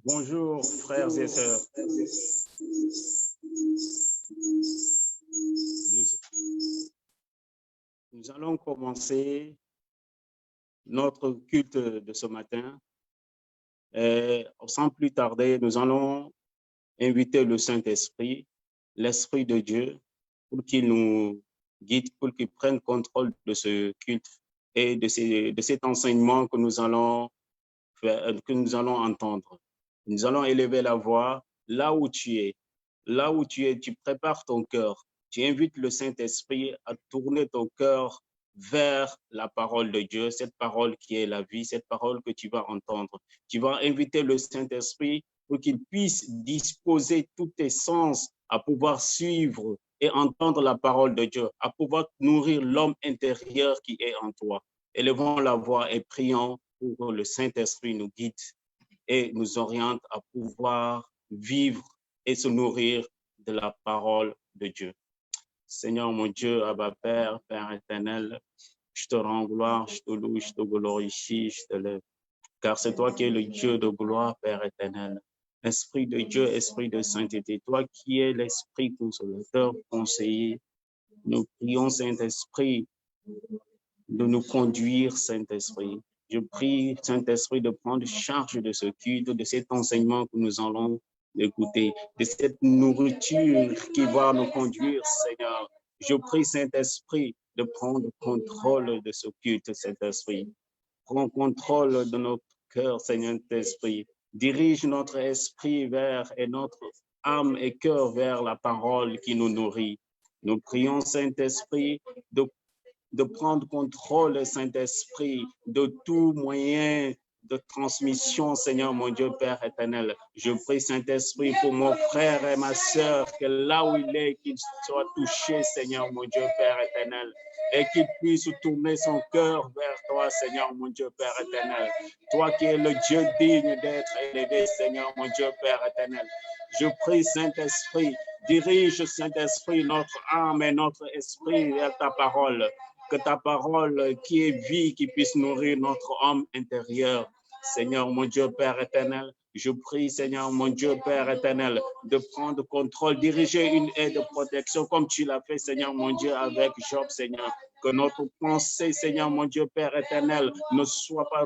Bonjour, frères et sœurs. Nous allons commencer notre culte de ce matin. Sans plus tarder, nous allons inviter le Saint-Esprit, l'Esprit de Dieu, pour qu'il nous guide, pour qu'il prenne contrôle de ce culte et de cet enseignement que nous allons entendre. Nous allons élever la voix là où tu es. Là où tu es, tu prépares ton cœur. Tu invites le Saint-Esprit à tourner ton cœur vers la parole de Dieu, cette parole qui est la vie, cette parole que tu vas entendre. Tu vas inviter le Saint-Esprit pour qu'il puisse disposer tous tes sens à pouvoir suivre et entendre la parole de Dieu, à pouvoir nourrir l'homme intérieur qui est en toi. Élevons la voix et prions pour que le Saint-Esprit nous guide et nous oriente à pouvoir vivre et se nourrir de la parole de Dieu. Seigneur mon Dieu, Abba Père, Père éternel, je te rends gloire, je te loue, je te glorifie, je te lève. Car c'est toi qui es le Dieu de gloire, Père éternel. Esprit de Dieu, esprit de sainteté, toi qui es l'esprit consolateur, conseiller, nous prions, Saint-Esprit, de nous conduire, Saint-Esprit. Je prie, Saint-Esprit, de prendre charge de ce culte, de cet enseignement que nous allons écouter, de cette nourriture qui va nous conduire, Seigneur. Je prie, Saint-Esprit, de prendre contrôle de ce culte, Saint-Esprit. Prends contrôle de notre cœur, Seigneur-Esprit. Dirige notre esprit vers et notre âme et cœur vers la parole qui nous nourrit. Nous prions, Saint-Esprit, de prendre contrôle, Saint-Esprit, de tout moyen de transmission, Seigneur mon Dieu, Père éternel. Je prie, Saint-Esprit, pour mon frère et ma sœur, que là où il est, qu'il soit touché, Seigneur mon Dieu, Père éternel, et qu'il puisse tourner son cœur vers toi, Seigneur mon Dieu, Père éternel. Toi qui es le Dieu digne d'être élevé, Seigneur mon Dieu, Père éternel. Je prie, Saint-Esprit, dirige, Saint-Esprit, notre âme et notre esprit vers ta parole. Que ta parole qui est vie, qui puisse nourrir notre homme intérieur. Seigneur mon Dieu, Père éternel, je prie, Seigneur mon Dieu, Père éternel, de prendre contrôle, diriger une aide de protection comme tu l'as fait, Seigneur mon Dieu, avec Job, Seigneur. Que notre pensée, Seigneur mon Dieu, Père éternel, ne soit pas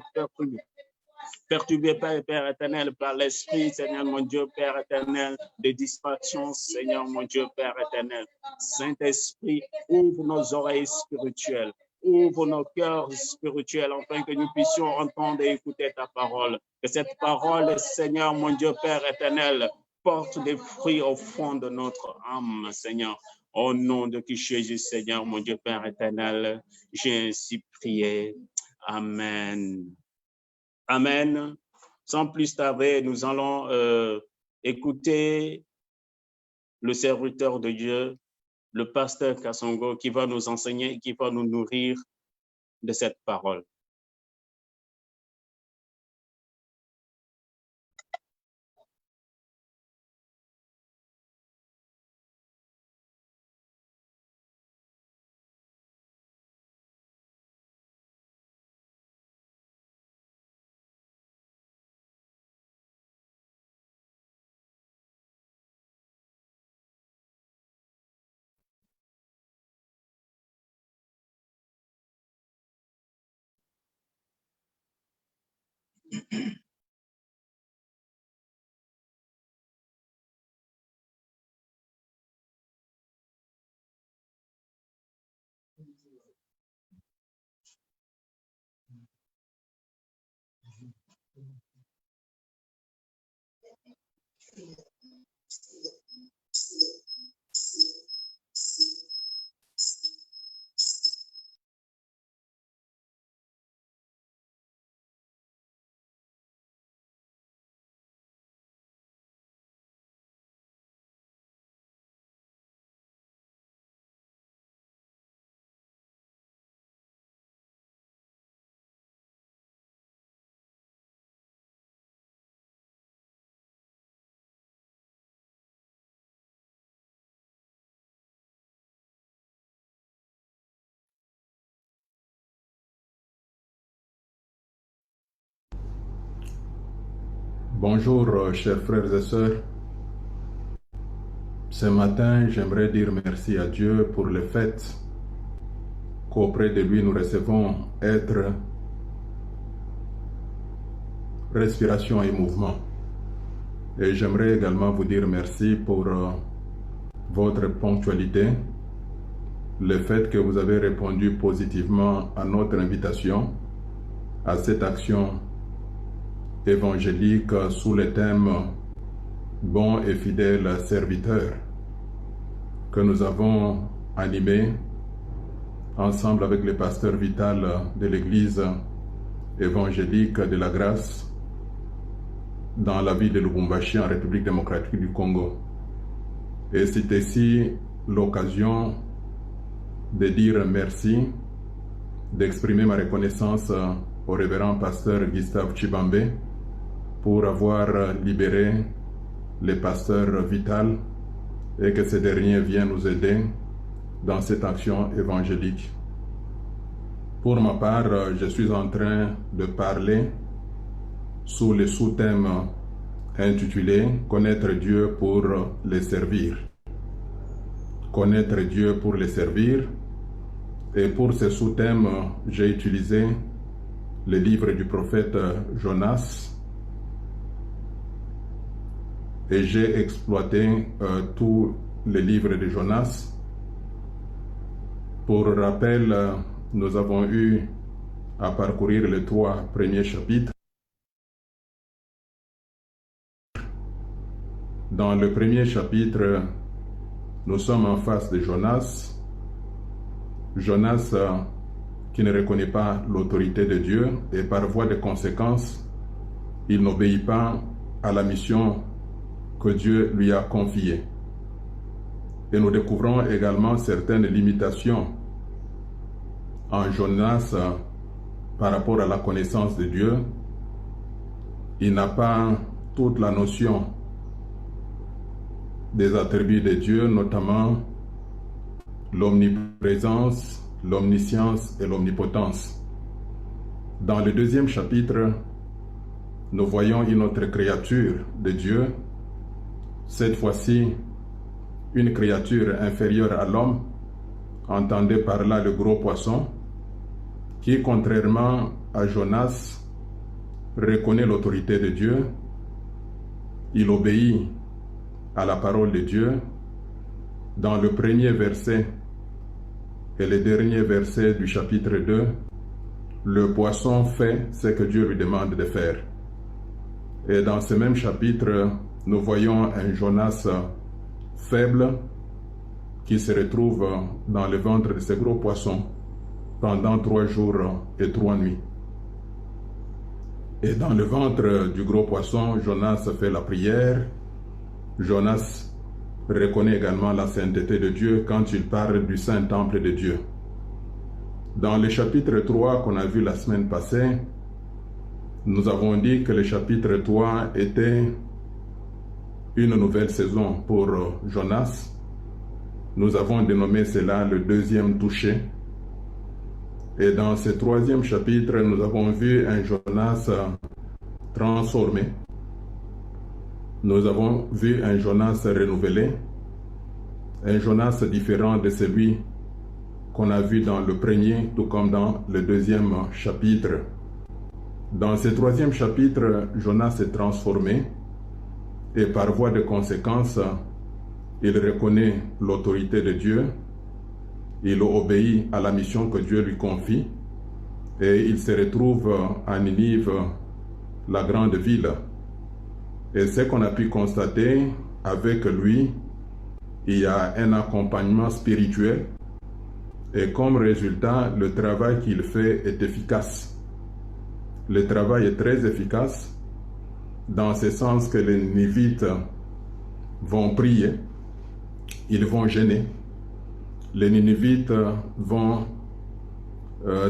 perturbé, Père éternel, par l'esprit, Seigneur mon Dieu, Père éternel, de distraction, Seigneur mon Dieu, Père éternel. Saint-Esprit, ouvre nos oreilles spirituelles, ouvre nos cœurs spirituels, afin que nous puissions entendre et écouter ta parole. Que cette parole, Seigneur mon Dieu, Père éternel, porte des fruits au fond de notre âme, Seigneur. Au nom de Jésus, Seigneur mon Dieu, Père éternel, j'ai ainsi prié. Amen. Amen. Sans plus tarder, nous allons écouter le serviteur de Dieu, le pasteur Kassongo, qui va nous enseigner, qui va nous nourrir de cette parole. Bonjour, chers frères et sœurs. Ce matin, j'aimerais dire merci à Dieu pour le fait qu'auprès de lui, nous recevons être, respiration et mouvement. Et j'aimerais également vous dire merci pour votre ponctualité, le fait que vous avez répondu positivement à notre invitation, à cette action évangélique sous le thème « Bon et fidèle serviteur » que nous avons animé ensemble avec le pasteur Vital de l'Église évangélique de la Grâce dans la ville de Lubumbashi en République démocratique du Congo. Et c'est ici l'occasion de dire merci, d'exprimer ma reconnaissance au révérend pasteur Gustave Chibambe pour avoir libéré le pasteur Vital et que ce dernier vient nous aider dans cette action évangélique. Pour ma part, je suis en train de parler sous le sous-thème intitulé « Connaître Dieu pour les servir ». Connaître Dieu pour les servir. Et pour ce sous-thème, j'ai utilisé le livre du prophète Jonas et j'ai exploité tous les livres de Jonas. Pour rappel, nous avons eu à parcourir les 3 premiers chapitres. Dans le premier chapitre, nous sommes en face de Jonas. Jonas qui ne reconnaît pas l'autorité de Dieu et par voie de conséquence, il n'obéit pas à la mission que Dieu lui a confiée. Et nous découvrons également certaines limitations en Jonas par rapport à la connaissance de Dieu. Il n'a pas toute la notion des attributs de Dieu, notamment l'omniprésence, l'omniscience et l'omnipotence. Dans le deuxième chapitre, nous voyons une autre créature de Dieu, cette fois-ci une créature inférieure à l'homme, entendez par là le gros poisson, qui, contrairement à Jonas, reconnaît l'autorité de Dieu, il obéit à la parole de Dieu. Dans le premier verset et le dernier verset du chapitre 2, le poisson fait ce que Dieu lui demande de faire. Et dans ce même chapitre, nous voyons un Jonas faible qui se retrouve dans le ventre de ce gros poisson pendant 3 jours et 3 nuits. Et dans le ventre du gros poisson, Jonas fait la prière. Jonas reconnaît également la sainteté de Dieu quand il parle du saint temple de Dieu. Dans le chapitre 3 qu'on a vu la semaine passée, nous avons dit que le chapitre 3 était une nouvelle saison pour Jonas. Nous avons dénommé cela le deuxième toucher. Et dans ce 3e chapitre, nous avons vu un Jonas transformé. Nous avons vu un Jonas renouvelé, un Jonas différent de celui qu'on a vu dans le premier, tout comme dans le 2e chapitre. Dans ce 3e chapitre, Jonas est transformé et par voie de conséquence, il reconnaît l'autorité de Dieu, il obéit à la mission que Dieu lui confie et il se retrouve à Ninive, la grande ville. Et ce qu'on a pu constater avec lui, il y a un accompagnement spirituel et comme résultat, le travail qu'il fait est efficace. Le travail est très efficace dans ce sens que les Nivites vont prier, ils vont jeûner. Les Ninivites vont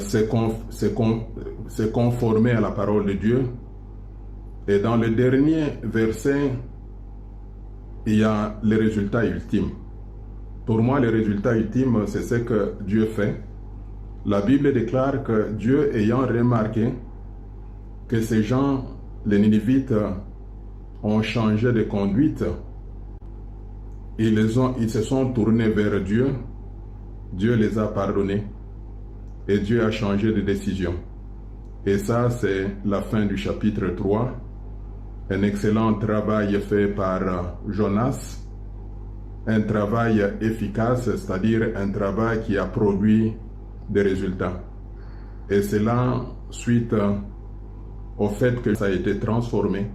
se conformer à la parole de Dieu. Et dans le dernier verset, il y a le résultat ultime. Pour moi, le résultat ultime, c'est ce que Dieu fait. La Bible déclare que Dieu, ayant remarqué que ces gens, les Ninivites, ont changé de conduite, ils se sont tournés vers Dieu, Dieu les a pardonnés et Dieu a changé de décision. Et ça, c'est la fin du chapitre 3. Un excellent travail fait par Jonas, un travail efficace, c'est-à-dire un travail qui a produit des résultats. Et c'est là, suite au fait que ça a été transformé,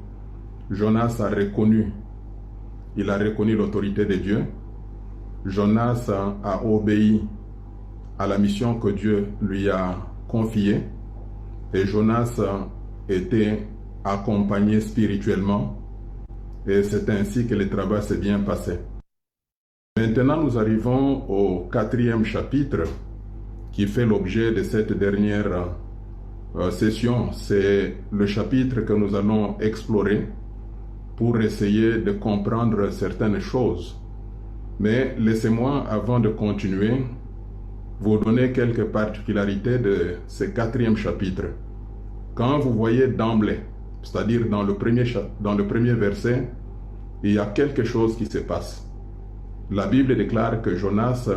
Jonas a reconnu, il a reconnu l'autorité de Dieu. Jonas a obéi à la mission que Dieu lui a confiée. Et Jonas était accompagné spirituellement. Et c'est ainsi que le travail s'est bien passé. Maintenant, nous arrivons au 4e chapitre qui fait l'objet de cette dernière session. C'est le chapitre que nous allons explorer pour essayer de comprendre certaines choses. Mais laissez-moi, avant de continuer, vous donner quelques particularités de ce 4e chapitre. Quand vous voyez d'emblée, c'est-à-dire dans le premier verset, il y a quelque chose qui se passe. La Bible déclare que Jonas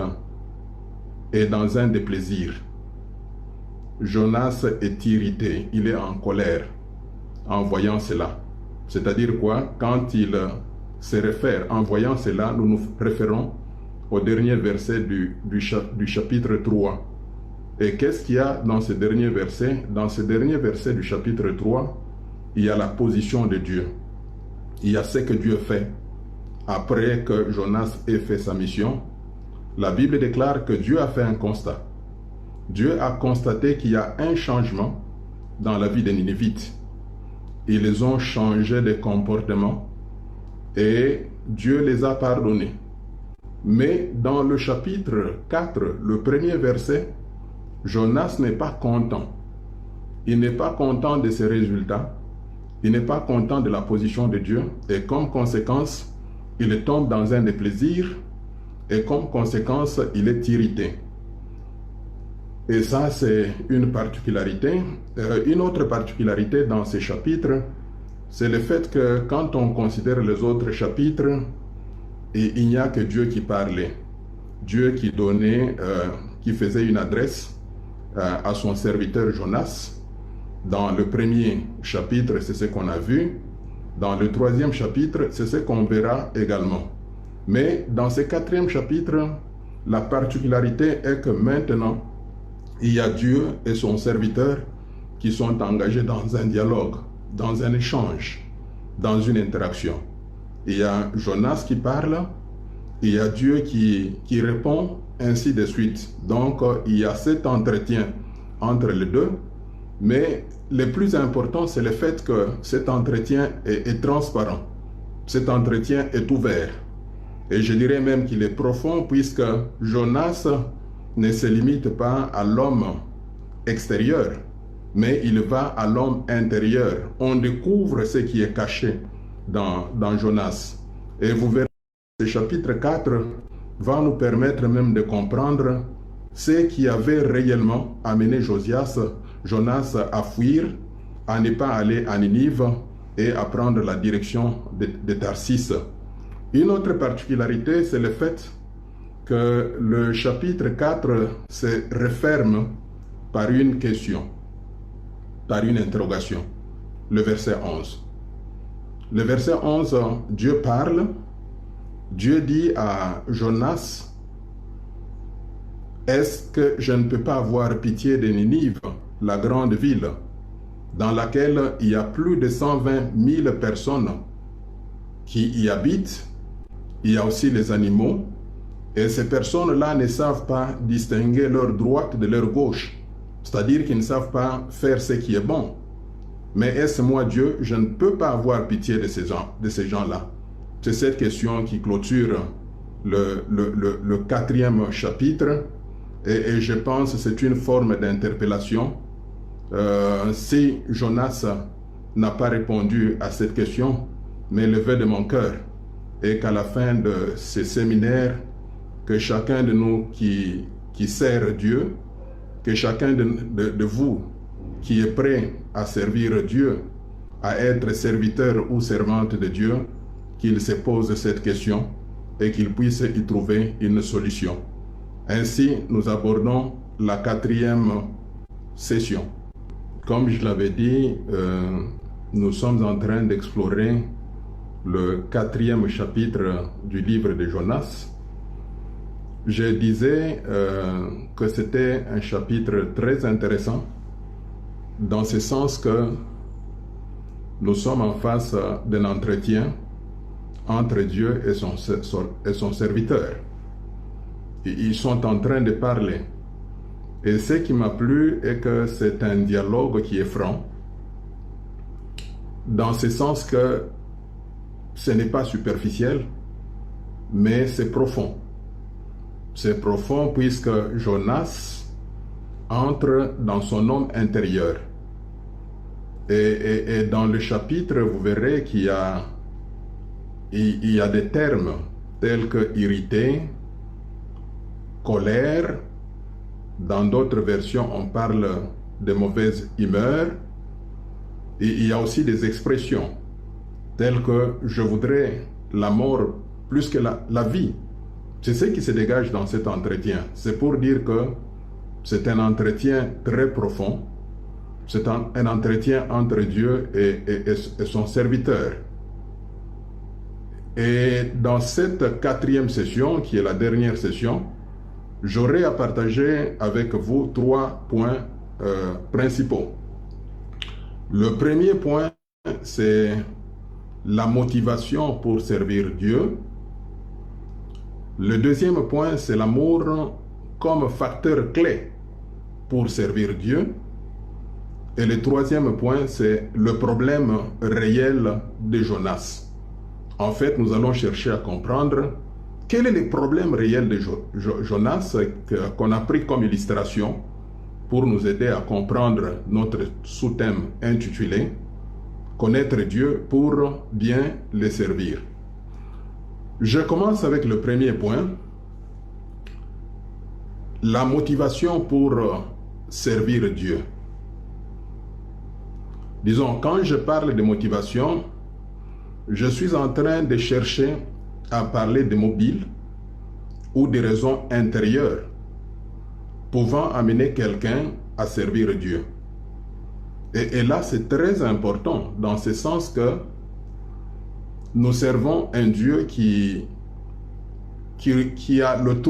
est dans un déplaisir. Jonas est irrité, il est en colère en voyant cela. C'est-à-dire quoi? Quand il se réfère, en voyant cela, nous nous référons au dernier verset du chapitre 3. Et qu'est-ce qu'il y a dans ce dernier verset? Dans ce dernier verset du chapitre 3, il y a la position de Dieu. Il y a ce que Dieu fait. Après que Jonas ait fait sa mission, la Bible déclare que Dieu a fait un constat. Dieu a constaté qu'il y a un changement dans la vie des Ninivites. Ils ont changé de comportement et Dieu les a pardonnés. Mais dans le chapitre 4, le premier verset, Jonas n'est pas content. Il n'est pas content de ses résultats. Il n'est pas content de la position de Dieu. Et comme conséquence, il tombe dans un déplaisir. Et comme conséquence, il est irrité. Et ça, c'est une particularité. Une autre particularité dans ces chapitres, c'est le fait que quand on considère les autres chapitres, il n'y a que Dieu qui parlait. Dieu qui donnait, qui faisait une adresse à son serviteur Jonas. Dans le premier chapitre, c'est ce qu'on a vu. Dans le 3e chapitre, c'est ce qu'on verra également. Mais dans ce 4e chapitre, la particularité est que maintenant, il y a Dieu et son serviteur qui sont engagés dans un dialogue, dans un échange, dans une interaction. Il y a Jonas qui parle, il y a Dieu qui répond, ainsi de suite. Donc, il y a cet entretien entre les deux, mais le plus important, c'est le fait que cet entretien est transparent. Cet entretien est ouvert. Et je dirais même qu'il est profond, puisque Jonas ne se limite pas à l'homme extérieur, mais il va à l'homme intérieur. On découvre ce qui est caché dans Jonas. Et vous verrez, ce chapitre 4 va nous permettre même de comprendre ce qui avait réellement amené Jonas à fuir, à ne pas aller à Ninive et à prendre la direction de Tarsis. Une autre particularité, c'est le fait que le chapitre 4 se referme par une question, par une interrogation. Le verset 11. Le verset 11, Dieu parle. Dieu dit à Jonas, « Est-ce que je ne peux pas avoir pitié de Ninive, la grande ville, dans laquelle il y a plus de 120 000 personnes qui y habitent? Il y a aussi les animaux. Et ces personnes-là ne savent pas distinguer leur droite de leur gauche. C'est-à-dire qu'ils ne savent pas faire ce qui est bon. Mais est-ce moi, Dieu, je ne peux pas avoir pitié de ces gens-là? C'est cette question qui clôture le 4e chapitre. Et je pense que c'est une forme d'interpellation. Si Jonas n'a pas répondu à cette question, mais le vœu de mon cœur est qu'à la fin de ce séminaire, que chacun de nous qui sert Dieu, que chacun de vous qui est prêt à servir Dieu, à être serviteur ou servante de Dieu, qu'il se pose cette question et qu'il puisse y trouver une solution. Ainsi, nous abordons la 4e session. Comme je l'avais dit, nous sommes en train d'explorer le 4e chapitre du livre de Jonas. Je disais que c'était un chapitre très intéressant, dans ce sens que nous sommes en face d'un entretien entre Dieu et son serviteur. Ils sont en train de parler. Et ce qui m'a plu est que c'est un dialogue qui est franc, dans ce sens que ce n'est pas superficiel, mais c'est profond. C'est profond puisque Jonas entre dans son homme intérieur. Et dans le chapitre, vous verrez qu'il y a des termes tels que irrité, colère. Dans d'autres versions, on parle de mauvaise humeur. Et il y a aussi des expressions telles que je voudrais la mort plus que la vie. C'est ce qui se dégage dans cet entretien. C'est pour dire que c'est un entretien très profond. C'est un entretien entre Dieu et son serviteur. Et dans cette 4e session, qui est la dernière session, j'aurai à partager avec vous 3 points principaux. Le premier point, c'est la motivation pour servir Dieu. Le deuxième point, c'est l'amour comme facteur clé pour servir Dieu. Et le troisième point, c'est le problème réel de Jonas. En fait, nous allons chercher à comprendre quel est le problème réel de Jonas qu'on a pris comme illustration pour nous aider à comprendre notre sous-thème intitulé « Connaître Dieu pour bien le servir ». Je commence avec le premier point, la motivation pour servir Dieu. Disons, quand je parle de motivation, je suis en train de chercher à parler de mobiles ou de raisons intérieures pouvant amener quelqu'un à servir Dieu. Et là, c'est très important dans ce sens que nous servons un Dieu qui a les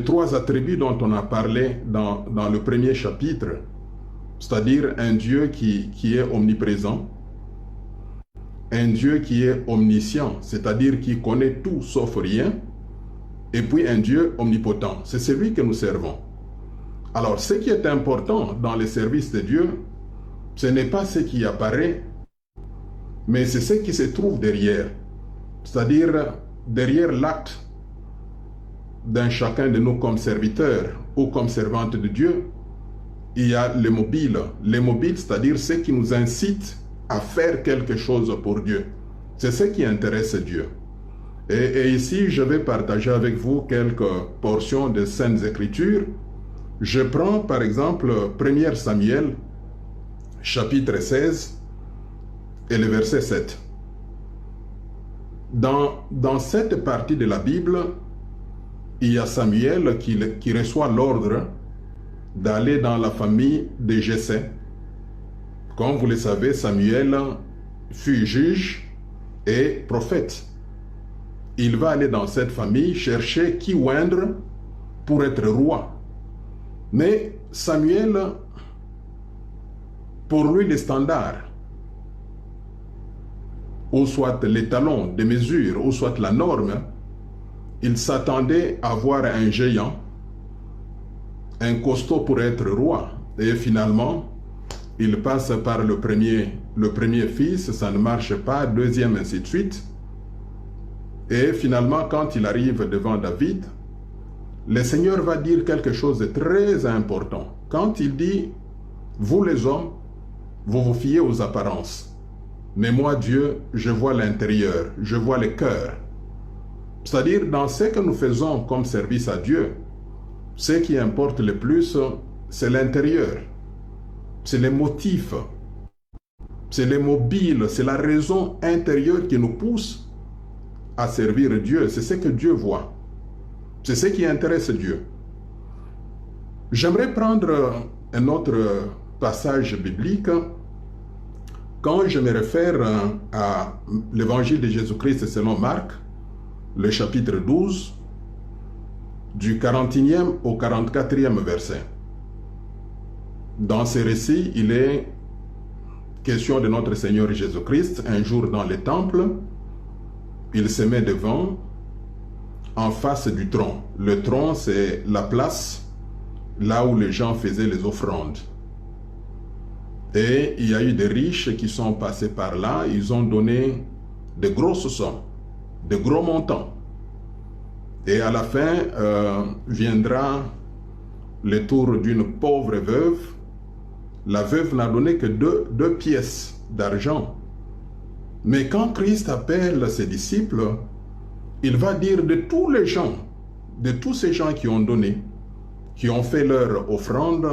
trois attributs dont on a parlé dans le premier chapitre, c'est-à-dire un Dieu qui est omniprésent, un Dieu qui est omniscient, c'est-à-dire qui connaît tout sauf rien, et puis un Dieu omnipotent. C'est celui que nous servons. Alors, ce qui est important dans le service de Dieu, ce n'est pas ce qui apparaît, mais c'est ce qui se trouve derrière. C'est-à-dire, derrière l'acte d'un chacun de nous comme serviteur ou comme servante de Dieu, il y a les mobiles. Les mobiles, c'est-à-dire ce qui nous incite à faire quelque chose pour Dieu. C'est ce qui intéresse Dieu. Et ici, je vais partager avec vous quelques portions de Saintes Écritures. Je prends par exemple 1 Samuel, chapitre 16, et le verset 7. Dans cette partie de la Bible, il y a Samuel qui reçoit l'ordre d'aller dans la famille de Jessé. Comme vous le savez, Samuel fut juge et prophète. Il va aller dans cette famille chercher qui oindre pour être roi. Mais Samuel, pour lui, le standard, ou soit l'étalon de mesure, ou soit la norme, il s'attendait à voir un géant, un costaud pour être roi. Et finalement, il passe par le premier fils, ça ne marche pas, deuxième, ainsi de suite. Et finalement, quand il arrive devant David, le Seigneur va dire quelque chose de très important. Quand il dit, vous les hommes, vous vous fiez aux apparences. Mais moi, Dieu, je vois l'intérieur, je vois le cœur. C'est-à-dire, dans ce que nous faisons comme service à Dieu, ce qui importe le plus, c'est l'intérieur. C'est les motifs C'est les mobiles, c'est la raison intérieure qui nous pousse à servir Dieu. C'est ce que Dieu voit. C'est ce qui intéresse Dieu. J'aimerais prendre un autre passage biblique. Quand je me réfère à l'évangile de Jésus-Christ selon Marc, le chapitre 12, du 41e au 44e verset. Dans ce récit, il est question de notre Seigneur Jésus-Christ. Un jour dans le temple, il se met devant, en face du trône. Le trône, c'est la place là où les gens faisaient les offrandes. Et il y a eu des riches qui sont passés par là, ils ont donné de grosses sommes, de gros montants. Et à la fin, viendra le tour d'une pauvre veuve. La veuve n'a donné que deux pièces d'argent. Mais quand Christ appelle ses disciples, il va dire de tous les gens, de tous ces gens qui ont donné, qui ont fait leur offrande,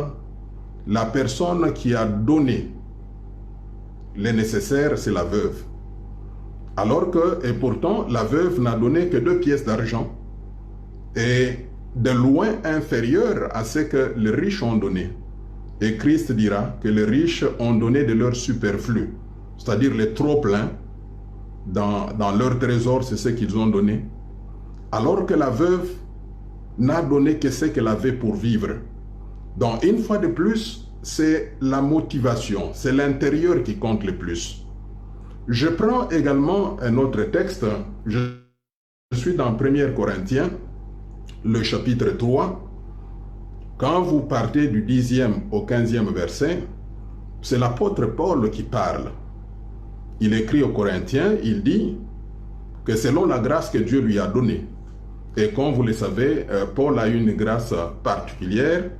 la personne qui a donné le nécessaire, c'est la veuve. Alors que, et pourtant, la veuve n'a donné que 2 pièces d'argent, et de loin inférieur à ce que les riches ont donné. Et Christ dira que les riches ont donné de leur superflu, c'est-à-dire les trop-pleins, dans leur trésor, c'est ce qu'ils ont donné. Alors que la veuve n'a donné que ce qu'elle avait pour vivre. Donc, une fois de plus, c'est la motivation, c'est l'intérieur qui compte le plus. Je prends également un autre texte. Je suis dans 1 Corinthiens, le chapitre 3. Quand vous partez du 10e au 15e verset, c'est l'apôtre Paul qui parle. Il écrit aux Corinthiens, il dit que selon la grâce que Dieu lui a donnée, et comme vous le savez, Paul a une grâce particulière.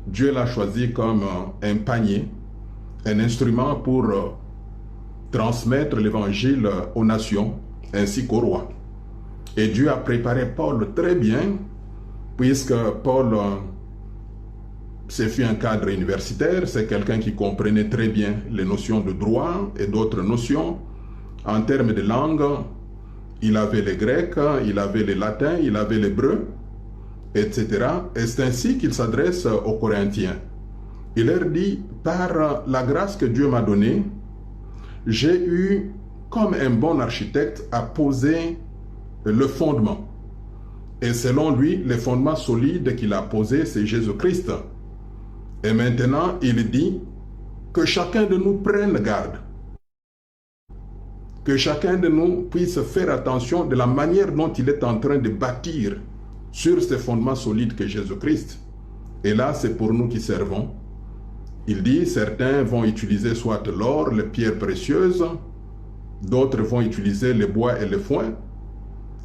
Dieu l'a choisi comme un panier, un instrument pour transmettre l'évangile aux nations, ainsi qu'aux rois. Et Dieu a préparé Paul très bien, puisque Paul, c'est un cadre universitaire, c'est quelqu'un qui comprenait très bien les notions de droit et d'autres notions. En termes de langue, il avait le grec, il avait le latin, il avait l'hébreu, etc. Et c'est ainsi qu'il s'adresse aux Corinthiens. Il leur dit, par la grâce que Dieu m'a donnée, j'ai eu, comme un bon architecte, à poser le fondement. Et selon lui, le fondement solide qu'il a posé, c'est Jésus-Christ. Et maintenant, il dit que chacun de nous prenne garde. Que chacun de nous puisse faire attention de la manière dont il est en train de bâtir sur ce fondement solide que Jésus-Christ. Et là, c'est pour nous qui servons. Il dit, certains vont utiliser soit l'or, les pierres précieuses, d'autres vont utiliser le bois et le foin.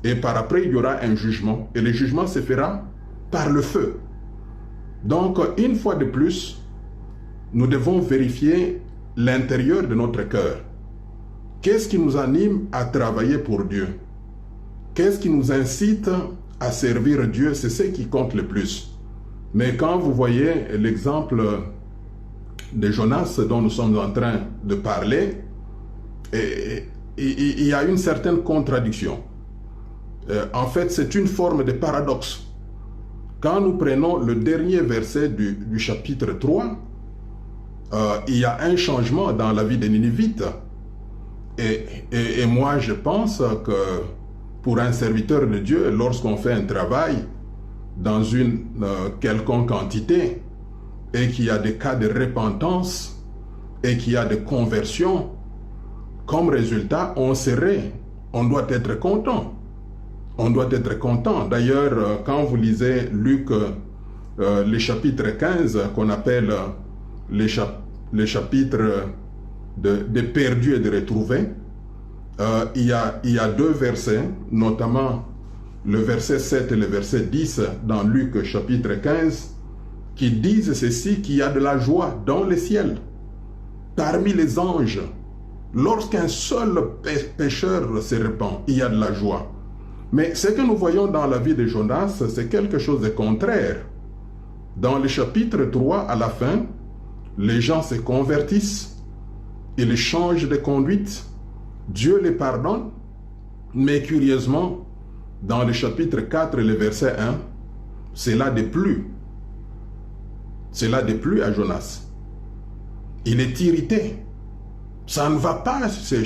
Et par après, il y aura un jugement. Et le jugement se fera par le feu. Donc, une fois de plus, nous devons vérifier l'intérieur de notre cœur. Qu'est-ce qui nous anime à travailler pour Dieu? Qu'est-ce qui nous incite à servir Dieu? C'est ce qui compte le plus. Mais quand vous voyez l'exemple de Jonas dont nous sommes en train de parler, il y a une certaine contradiction. En fait, c'est une forme de paradoxe. Quand nous prenons le dernier verset du chapitre 3, il y a un changement dans la vie des Ninivites. Et moi, je pense que pour un serviteur de Dieu, lorsqu'on fait un travail dans une quelconque entité et qu'il y a des cas de repentance et qu'il y a de conversion, comme résultat, on doit être content. On doit être content. D'ailleurs, quand vous lisez Luc, le chapitre 15, qu'on appelle le chapitre de perdus et de retrouvés, il y a 2 versets, notamment le verset 7 et le verset 10 dans Luc chapitre 15, qui disent ceci, qu'il y a de la joie dans le ciel, parmi les anges. Lorsqu'un seul pécheur se répand, il y a de la joie. Mais ce que nous voyons dans la vie de Jonas, c'est quelque chose de contraire. Dans le chapitre 3, à la fin, les gens se convertissent. ils changent de conduite, Dieu les pardonne, mais curieusement, dans le chapitre 4, le verset 1, cela déplut. Cela déplut à Jonas. Il est irrité. Ça ne va pas chez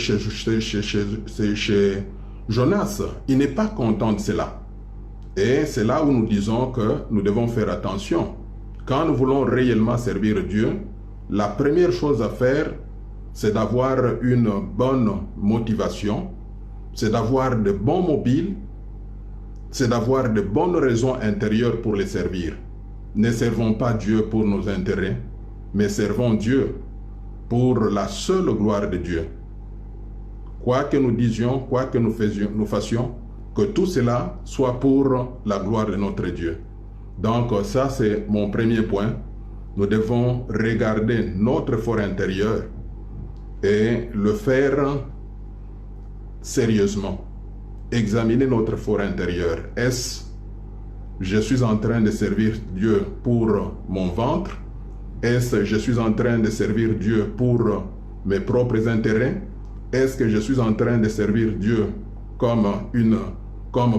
Jonas. Il n'est pas content de cela. Et c'est là où nous disons que nous devons faire attention. Quand nous voulons réellement servir Dieu, la première chose à faire, c'est d'avoir une bonne motivation, c'est d'avoir de bons mobiles, c'est d'avoir de bonnes raisons intérieures pour les servir. Ne servons pas Dieu pour nos intérêts, mais servons Dieu pour la seule gloire de Dieu. Quoi que nous disions, quoi que nous fassions, que tout cela soit pour la gloire de notre Dieu. Donc ça, c'est mon premier point. Nous devons regarder notre fort intérieur et le faire sérieusement. Examiner notre fort intérieur. Est-ce je suis en train de servir Dieu pour mon ventre? Est-ce que je suis en train de servir Dieu pour mes propres intérêts? Est-ce que je suis en train de servir Dieu comme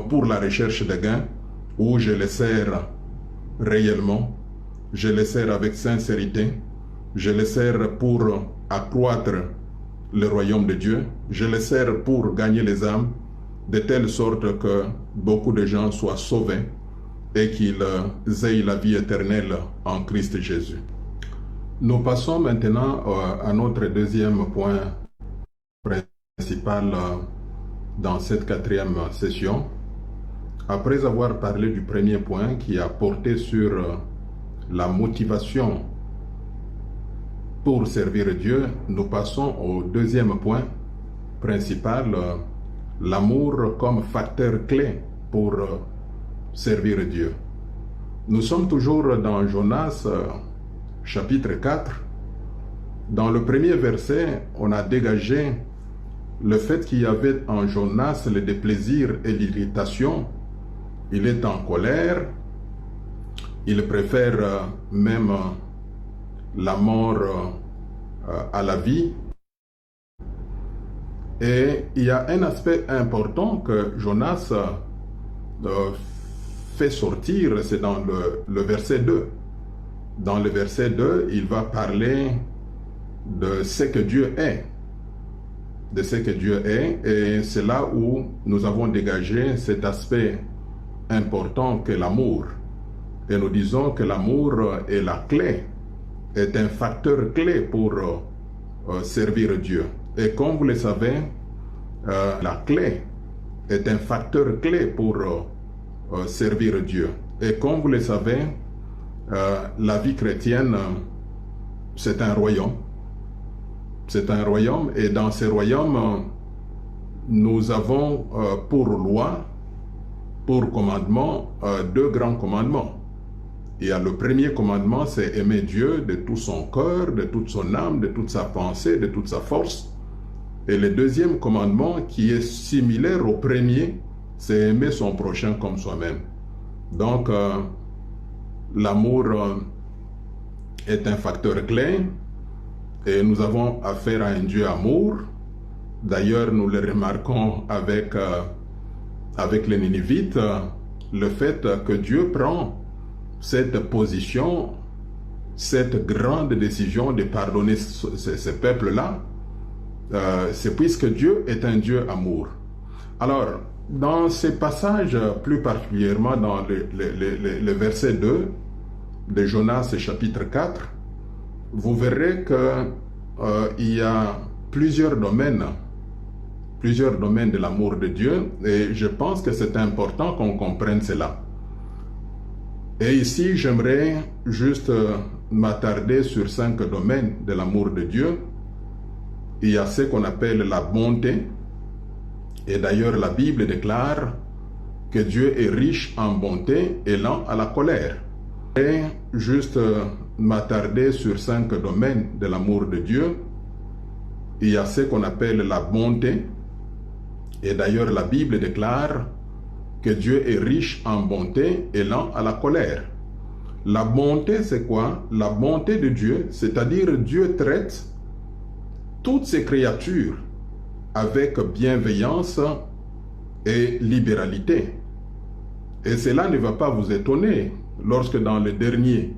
pour la recherche de gains, ou je le sers réellement, je le sers avec sincérité, je le sers pour accroître le royaume de Dieu, je le sers pour gagner les âmes, de telle sorte que beaucoup de gens soient sauvés et qu'ils aient la vie éternelle en Christ Jésus. Nous passons maintenant à notre deuxième point principal dans cette quatrième session. Après avoir parlé du premier point qui a porté sur la motivation pour servir Dieu, nous passons au deuxième point principal, l'amour comme facteur clé pour servir Dieu. Nous sommes toujours dans Jonas chapitre 4. Dans le premier verset, on a dégagé le fait qu'il y avait en Jonas le déplaisir et l'irritation. Il est en colère, il préfère même la mort à la vie. Et il y a un aspect important que Jonas fait sortir, c'est dans le verset 2. Dans le verset 2, il va parler de ce que Dieu est. De ce que Dieu est, et c'est là où nous avons dégagé cet aspect important qu'est l'amour. Et nous disons que l'amour est la clé, est un facteur clé pour servir Dieu. Et comme vous le savez, la clé est un facteur clé pour servir Dieu. Et comme vous le savez, la vie chrétienne, c'est un royaume. C'est un royaume, et dans ce royaume, nous avons pour loi, pour commandement, deux grands commandements. Il y a le premier commandement, c'est aimer Dieu de tout son cœur, de toute son âme, de toute sa pensée, de toute sa force. Et le deuxième commandement, qui est similaire au premier, c'est aimer son prochain comme soi-même. Donc, l'amour est un facteur clé. Et nous avons affaire à un Dieu amour. D'ailleurs, nous le remarquons avec les Ninivites, le fait que Dieu prend cette position, cette grande décision de pardonner ce peuple-là, c'est puisque Dieu est un Dieu amour. Alors, dans ces passages, plus particulièrement dans le verset 2 de Jonas chapitre 4, vous verrez qu'il y a plusieurs domaines de l'amour de Dieu, et je pense que c'est important qu'on comprenne cela. Et ici, j'aimerais juste m'attarder sur 5 domaines de l'amour de Dieu. Il y a ce qu'on appelle la bonté, et d'ailleurs la Bible déclare que Dieu est riche en bonté et lent à la colère. Et juste m'attarder sur 5 domaines de l'amour de Dieu. Il y a ce qu'on appelle la bonté, et d'ailleurs la Bible déclare que Dieu est riche en bonté et lent à la colère. La bonté, c'est quoi? La bonté de Dieu, c'est-à-dire Dieu traite toutes ces créatures avec bienveillance et libéralité. Et cela ne va pas vous étonner lorsque dans le dernier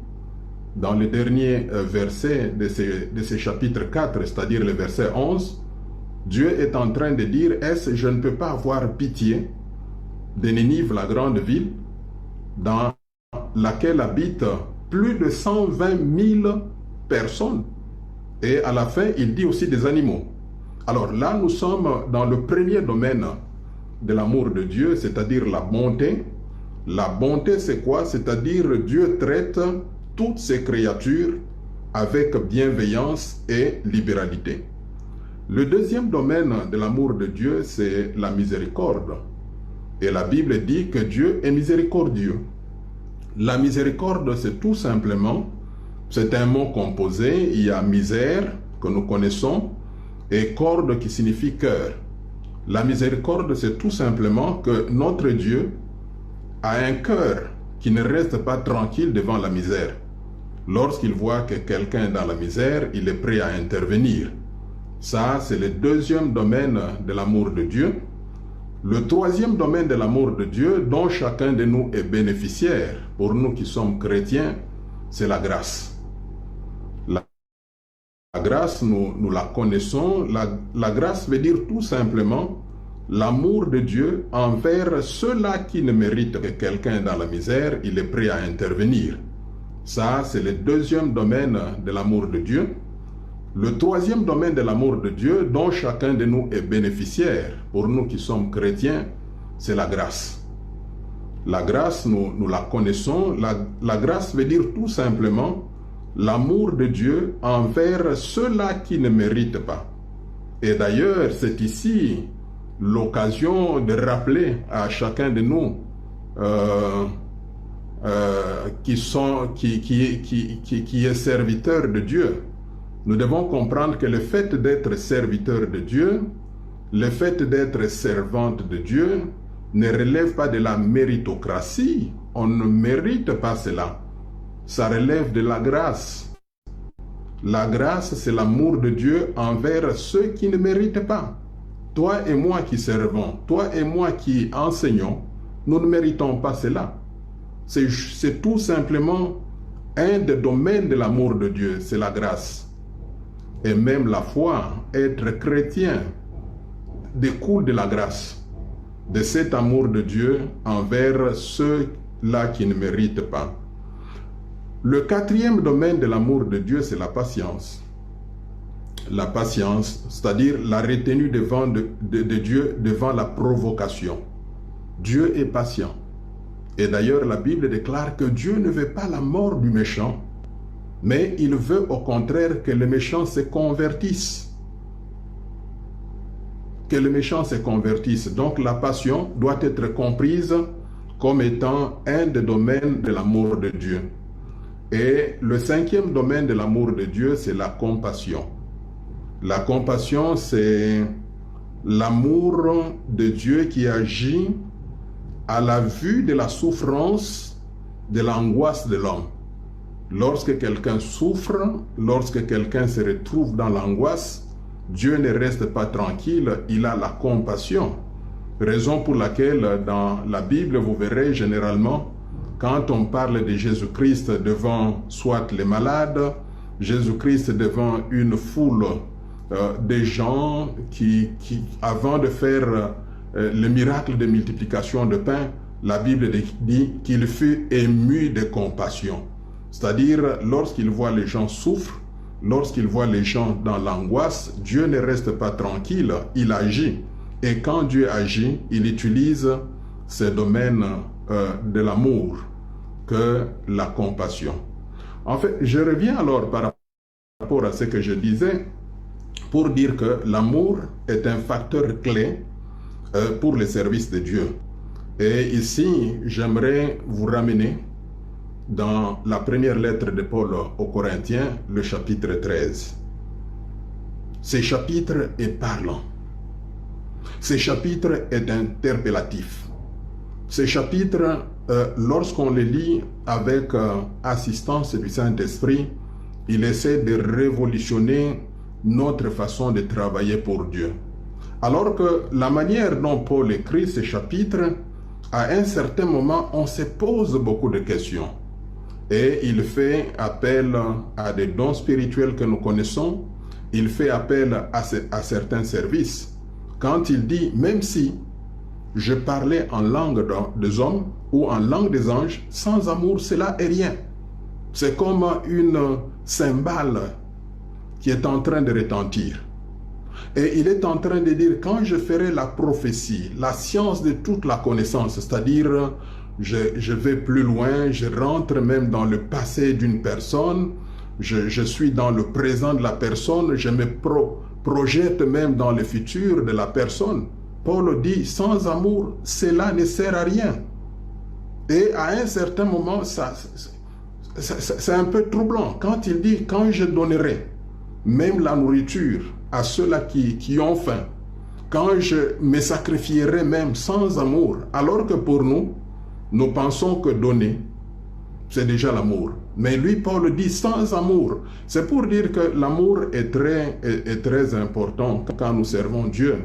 verset de ce chapitre 4, c'est-à-dire le verset 11, Dieu est en train de dire, est-ce je ne peux pas avoir pitié de Ninive, la grande ville, dans laquelle habitent plus de 120 000 personnes. Et à la fin, il dit aussi des animaux. Alors là, nous sommes dans le premier domaine de l'amour de Dieu, c'est-à-dire la bonté. La bonté, c'est quoi? C'est-à-dire Dieu traite toutes ses créatures avec bienveillance et libéralité. Le deuxième domaine de l'amour de Dieu, c'est la miséricorde. Et la Bible dit que Dieu est miséricordieux. La miséricorde, c'est tout simplement, c'est un mot composé, il y a misère, que nous connaissons, et corde qui signifie cœur. La miséricorde, c'est tout simplement que notre Dieu a un cœur qui ne reste pas tranquille devant la misère. Lorsqu'il voit que quelqu'un est dans la misère, il est prêt à intervenir. Ça, c'est le deuxième domaine de l'amour de Dieu. Le troisième domaine de l'amour de Dieu, dont chacun de nous est bénéficiaire, pour nous qui sommes chrétiens, c'est la grâce. La grâce, nous la connaissons. La grâce veut dire tout simplement l'amour de Dieu envers ceux-là qui ne méritent que quelqu'un dans la misère, il est prêt à intervenir. Ça, c'est le deuxième domaine de l'amour de Dieu. Le troisième domaine de l'amour de Dieu, dont chacun de nous est bénéficiaire, pour nous qui sommes chrétiens, c'est la grâce. La grâce, nous la connaissons. La grâce veut dire tout simplement l'amour de Dieu envers ceux-là qui ne méritent pas. Et d'ailleurs, c'est ici l'occasion de rappeler à chacun de nous qui est serviteur de Dieu. Nous devons comprendre que le fait d'être serviteur de Dieu, le fait d'être servante de Dieu, ne relève pas de la méritocratie. On ne mérite pas cela. Ça relève de la grâce. La grâce, c'est l'amour de Dieu envers ceux qui ne méritent pas. Toi et moi qui servons, toi et moi qui enseignons, nous ne méritons pas cela. C'est tout simplement un des domaines de l'amour de Dieu, c'est la grâce. Et même la foi, être chrétien, découle de la grâce, de cet amour de Dieu envers ceux-là qui ne méritent pas. Le quatrième domaine de l'amour de Dieu, c'est la patience. La patience, c'est-à-dire la retenue de Dieu devant la provocation. Dieu est patient. Et d'ailleurs, la Bible déclare que Dieu ne veut pas la mort du méchant, mais il veut au contraire que le méchant se convertisse. Que le méchant se convertisse. Donc la passion doit être comprise comme étant un des domaines de l'amour de Dieu. Et le cinquième domaine de l'amour de Dieu, c'est la compassion. La compassion, c'est l'amour de Dieu qui agit à la vue de la souffrance, de l'angoisse de l'homme. Lorsque quelqu'un souffre, lorsque quelqu'un se retrouve dans l'angoisse, Dieu ne reste pas tranquille, il a la compassion. Raison pour laquelle dans la Bible, vous verrez généralement, quand on parle de Jésus-Christ devant soit les malades, Jésus-Christ devant une foule de gens qui avant de faire le miracle de multiplication de pain, la Bible dit qu'il fut ému de compassion. C'est-à-dire, lorsqu'il voit les gens souffrir, lorsqu'il voit les gens dans l'angoisse, Dieu ne reste pas tranquille, il agit. Et quand Dieu agit, il utilise ce domaine de l'amour que la compassion. En fait, je reviens alors par rapport à ce que je disais pour dire que l'amour est un facteur clé pour le service de Dieu. Et ici, j'aimerais vous ramener dans la première lettre de Paul aux Corinthiens, le chapitre 13. Ce chapitre est parlant. Ce chapitre est interpellatif. Ce chapitre, lorsqu'on le lit avec assistance du Saint-Esprit, il essaie de révolutionner notre façon de travailler pour Dieu. Alors que la manière dont Paul écrit ces chapitres, à un certain moment, on se pose beaucoup de questions. Et il fait appel à des dons spirituels que nous connaissons. Il fait appel à certains services. Quand il dit, même si je parlais en langue des hommes ou en langue des anges, sans amour, cela est rien. C'est comme une cymbale qui est en train de retentir. Et il est en train de dire, quand je ferai la prophétie, la science de toute la connaissance, c'est-à-dire je vais plus loin, je rentre même dans le passé d'une personne, je suis dans le présent de la personne, je me projette même dans le futur de la personne. Paul dit, sans amour, cela ne sert à rien. Et à un certain moment, c'est un peu troublant. Quand il dit, quand je donnerai même la nourriture à ceux-là qui ont faim, quand je me sacrifierai même sans amour, alors que pour nous, nous pensons que donner, c'est déjà l'amour. Mais lui, Paul dit sans amour. C'est pour dire que l'amour est très important quand nous servons Dieu.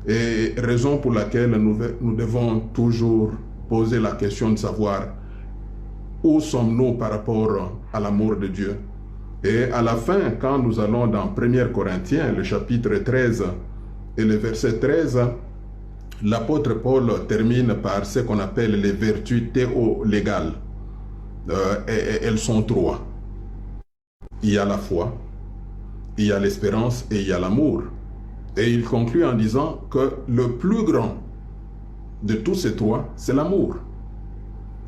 Et raison pour laquelle nous devons toujours poser la question de savoir où sommes-nous par rapport à l'amour de Dieu. Et à la fin, quand nous allons dans 1 Corinthiens, le chapitre 13 et le verset 13, l'apôtre Paul termine par ce qu'on appelle les vertus théolégales. Elles sont trois. Il y a la foi, il y a l'espérance et il y a l'amour. Et il conclut en disant que le plus grand de tous ces trois, c'est l'amour.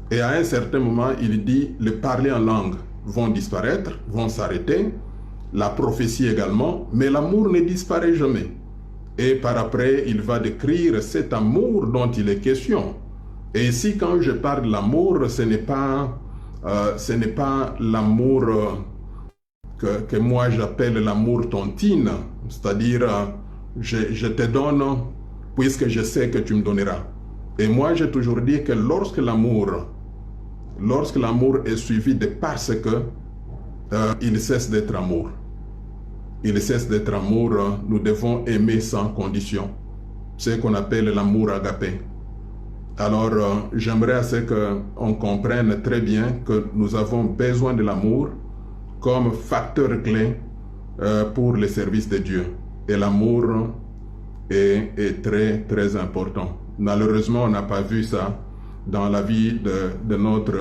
Et à un certain moment, il dit, le parler en langue vont disparaître, vont s'arrêter, la prophétie également, mais l'amour ne disparaît jamais. Et par après, il va décrire cet amour dont il est question. Et ici, quand je parle de l'amour, ce n'est pas l'amour que moi j'appelle l'amour tontine, c'est-à-dire je te donne puisque je sais que tu me donneras. Et moi j'ai toujours dit que lorsque l'amour est suivi de parce que il cesse d'être amour. Il cesse d'être amour, nous devons aimer sans condition. C'est ce qu'on appelle l'amour agapé. Alors, j'aimerais à ce qu'on comprenne très bien que nous avons besoin de l'amour comme facteur clé pour le service de Dieu. Et l'amour est très, très important. Malheureusement, on n'a pas vu ça dans la vie de notre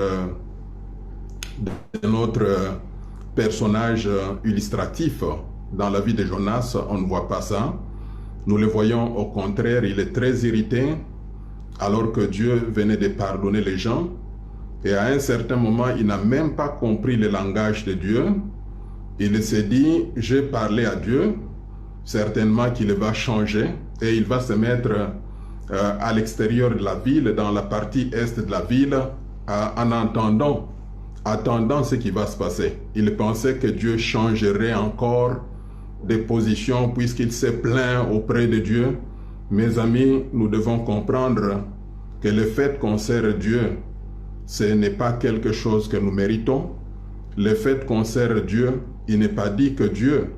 personnage illustratif. Dans la vie de Jonas, on ne voit pas ça. Nous le voyons au contraire, il est très irrité alors que Dieu venait de pardonner les gens. Et à un certain moment, il n'a même pas compris le langage de Dieu. Il s'est dit, j'ai parlé à Dieu, certainement qu'il va changer et il va se mettre à l'extérieur de la ville, dans la partie est de la ville, en attendant ce qui va se passer. Il pensait que Dieu changerait encore de position puisqu'il s'est plaint auprès de Dieu. Mes amis, nous devons comprendre que le fait qu'on sert Dieu, ce n'est pas quelque chose que nous méritons. Le fait qu'on sert Dieu, il n'est pas dit que Dieu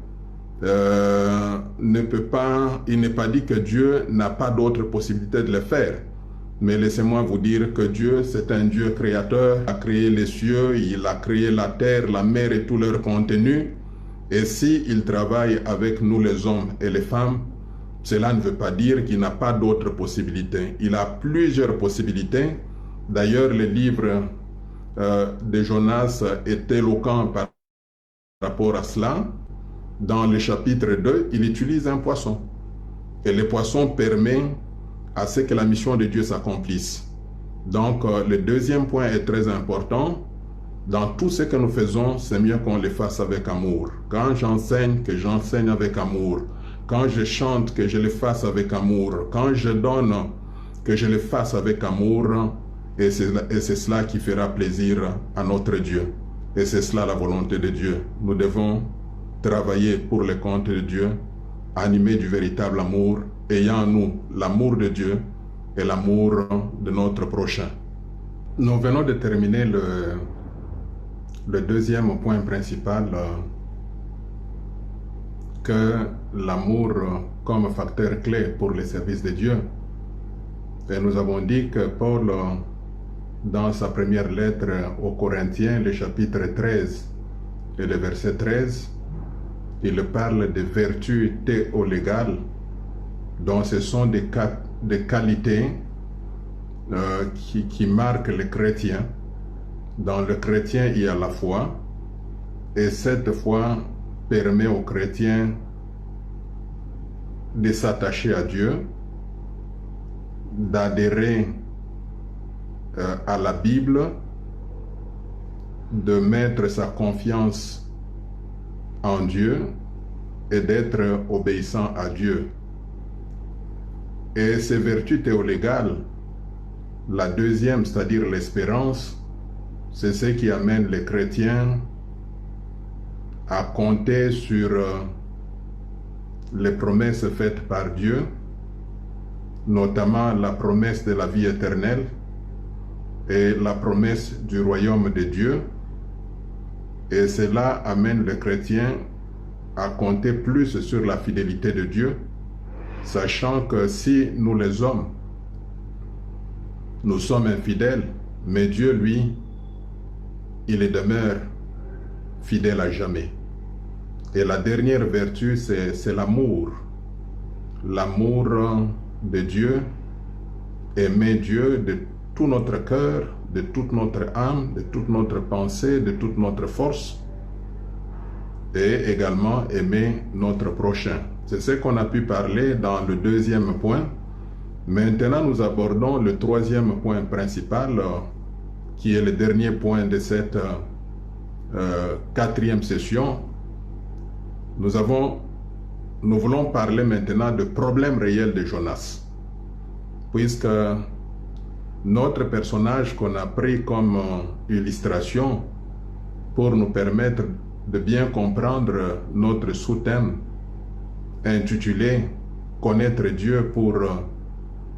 il n'est pas dit que Dieu n'a pas d'autre possibilité de le faire. Mais laissez-moi vous dire que Dieu, c'est un Dieu créateur. Il a créé les cieux, il a créé la terre, la mer et tout leur contenu. Et s'il travaille avec nous les hommes et les femmes, cela ne veut pas dire qu'il n'a pas d'autres possibilités. Il a plusieurs possibilités. D'ailleurs, le livre de Jonas est éloquent par rapport à cela. Dans le chapitre 2, il utilise un poisson. Et le poisson permet à ce que la mission de Dieu s'accomplisse. Donc, le deuxième point est très important. Dans tout ce que nous faisons, c'est mieux qu'on le fasse avec amour. Quand j'enseigne, que j'enseigne avec amour. Quand je chante, que je le fasse avec amour. Quand je donne, que je le fasse avec amour. Et c'est cela qui fera plaisir à notre Dieu. Et c'est cela la volonté de Dieu. Nous devons travailler pour le compte de Dieu, animés du véritable amour, ayant en nous l'amour de Dieu et l'amour de notre prochain. Nous venons de terminer le deuxième point principal que l'amour comme facteur clé pour le service de Dieu. Et nous avons dit que Paul, dans sa première lettre aux Corinthiens, le chapitre 13 et le verset 13, il parle des vertus théolégales, dont ce sont des qualités qui marquent le chrétien. Dans le chrétien, il y a la foi, et cette foi permet au chrétien de s'attacher à Dieu, d'adhérer à la Bible, de mettre sa confiance en Dieu et d'être obéissant à Dieu. Et ces vertus théolégales, la deuxième, c'est-à-dire l'espérance, c'est ce qui amène les chrétiens à compter sur les promesses faites par Dieu, notamment la promesse de la vie éternelle et la promesse du royaume de Dieu. Et cela amène le chrétien à compter plus sur la fidélité de Dieu, sachant que si nous les hommes, nous sommes infidèles, mais Dieu, lui, il demeure fidèle à jamais. Et la dernière vertu, c'est l'amour. L'amour de Dieu, aimer Dieu de tout notre cœur, de toute notre âme, de toute notre pensée, de toute notre force, et également aimer notre prochain. C'est ce qu'on a pu parler dans le deuxième point. Maintenant, nous abordons le troisième point principal, qui est le dernier point de cette quatrième session. Nous voulons parler maintenant de problème réel de Jonas, puisque notre personnage qu'on a pris comme illustration pour nous permettre de bien comprendre notre sous-thème intitulé « Connaître Dieu pour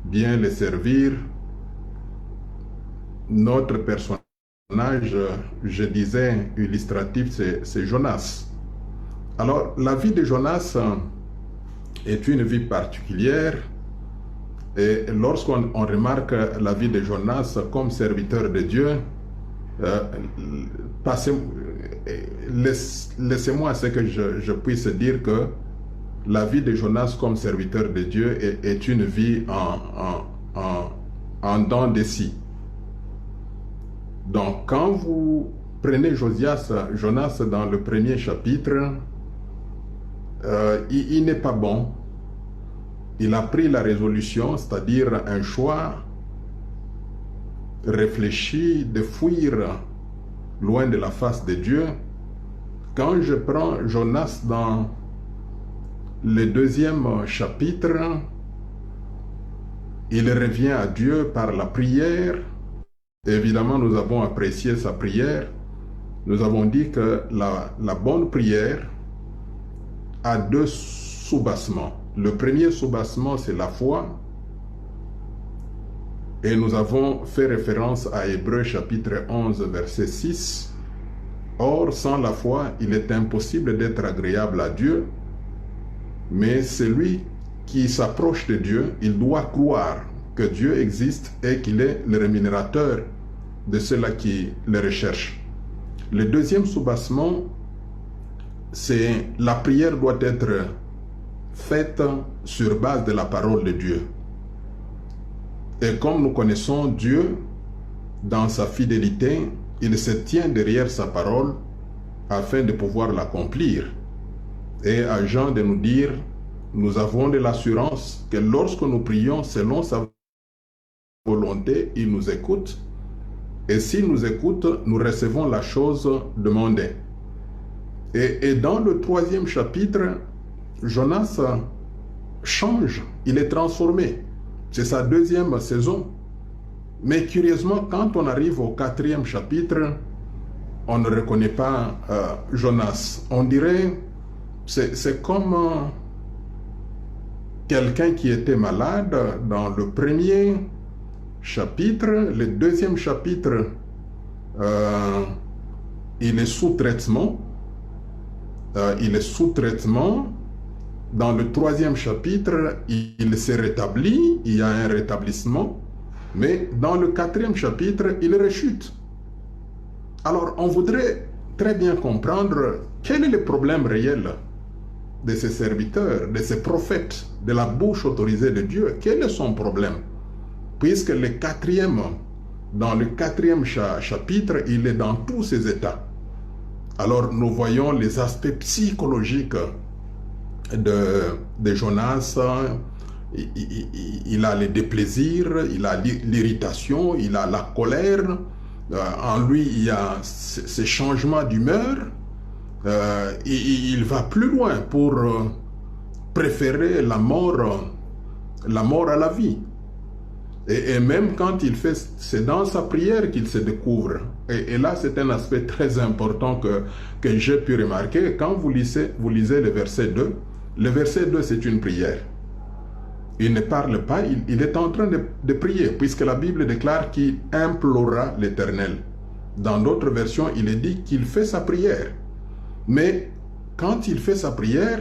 bien le servir », notre personnage, je disais, illustratif, c'est Jonas. Alors, la vie de Jonas est une vie particulière, et lorsqu'on remarque la vie de Jonas comme serviteur de Dieu, laissez-moi ce que je puisse dire que la vie de Jonas comme serviteur de Dieu est une vie en dents de scie. Donc, quand vous prenez Jonas dans le premier chapitre, il n'est pas bon. Il a pris la résolution, c'est-à-dire un choix réfléchi de fuir loin de la face de Dieu. Quand je prends Jonas dans le deuxième chapitre, il revient à Dieu par la prière. Évidemment, nous avons apprécié sa prière. Nous avons dit que la bonne prière a deux soubassements. Le premier soubassement, c'est la foi. Et nous avons fait référence à Hébreux chapitre 11, verset 6. Or, sans la foi, il est impossible d'être agréable à Dieu. Mais celui qui s'approche de Dieu, il doit croire que Dieu existe et qu'il est le rémunérateur de ceux-là qui le recherchent. Le deuxième soubassement, c'est la prière doit être faite sur base de la parole de Dieu. Et comme nous connaissons Dieu, dans sa fidélité, il se tient derrière sa parole afin de pouvoir l'accomplir. Et à Jean de nous dire, nous avons de l'assurance que lorsque nous prions selon sa volonté, il nous écoute. Et s'il nous écoute, nous recevons la chose demandée. Et dans le troisième chapitre, Jonas change, il est transformé. C'est sa deuxième saison. Mais curieusement, quand on arrive au quatrième chapitre, on ne reconnaît pas Jonas. On dirait, c'est comme quelqu'un qui était malade dans le premier chapitre. Le deuxième chapitre, il est sous traitement. Il est sous traitement dans le 3e chapitre, il s'est rétabli, il y a un rétablissement, mais dans le 4e chapitre, il rechute. Alors, on voudrait très bien comprendre quel est le problème réel de ces serviteurs, de ces prophètes, de la bouche autorisée de Dieu. Quel est son problème? Puisque dans le 4e chapitre, il est dans tous ses états. Alors, nous voyons les aspects psychologiques de Jonas. Il a les déplaisirs, il a l'irritation, il a la colère. En lui, il y a ces changements d'humeur. Il va plus loin pour préférer la mort à la vie. Et même quand il fait, c'est dans sa prière qu'il se découvre. Et là, c'est un aspect très important que j'ai pu remarquer. Quand vous lisez le verset 2, le verset 2, c'est une prière. Il ne parle pas, il est en train de prier, puisque la Bible déclare qu'il implora l'Éternel. Dans d'autres versions, il est dit qu'il fait sa prière. Mais quand il fait sa prière,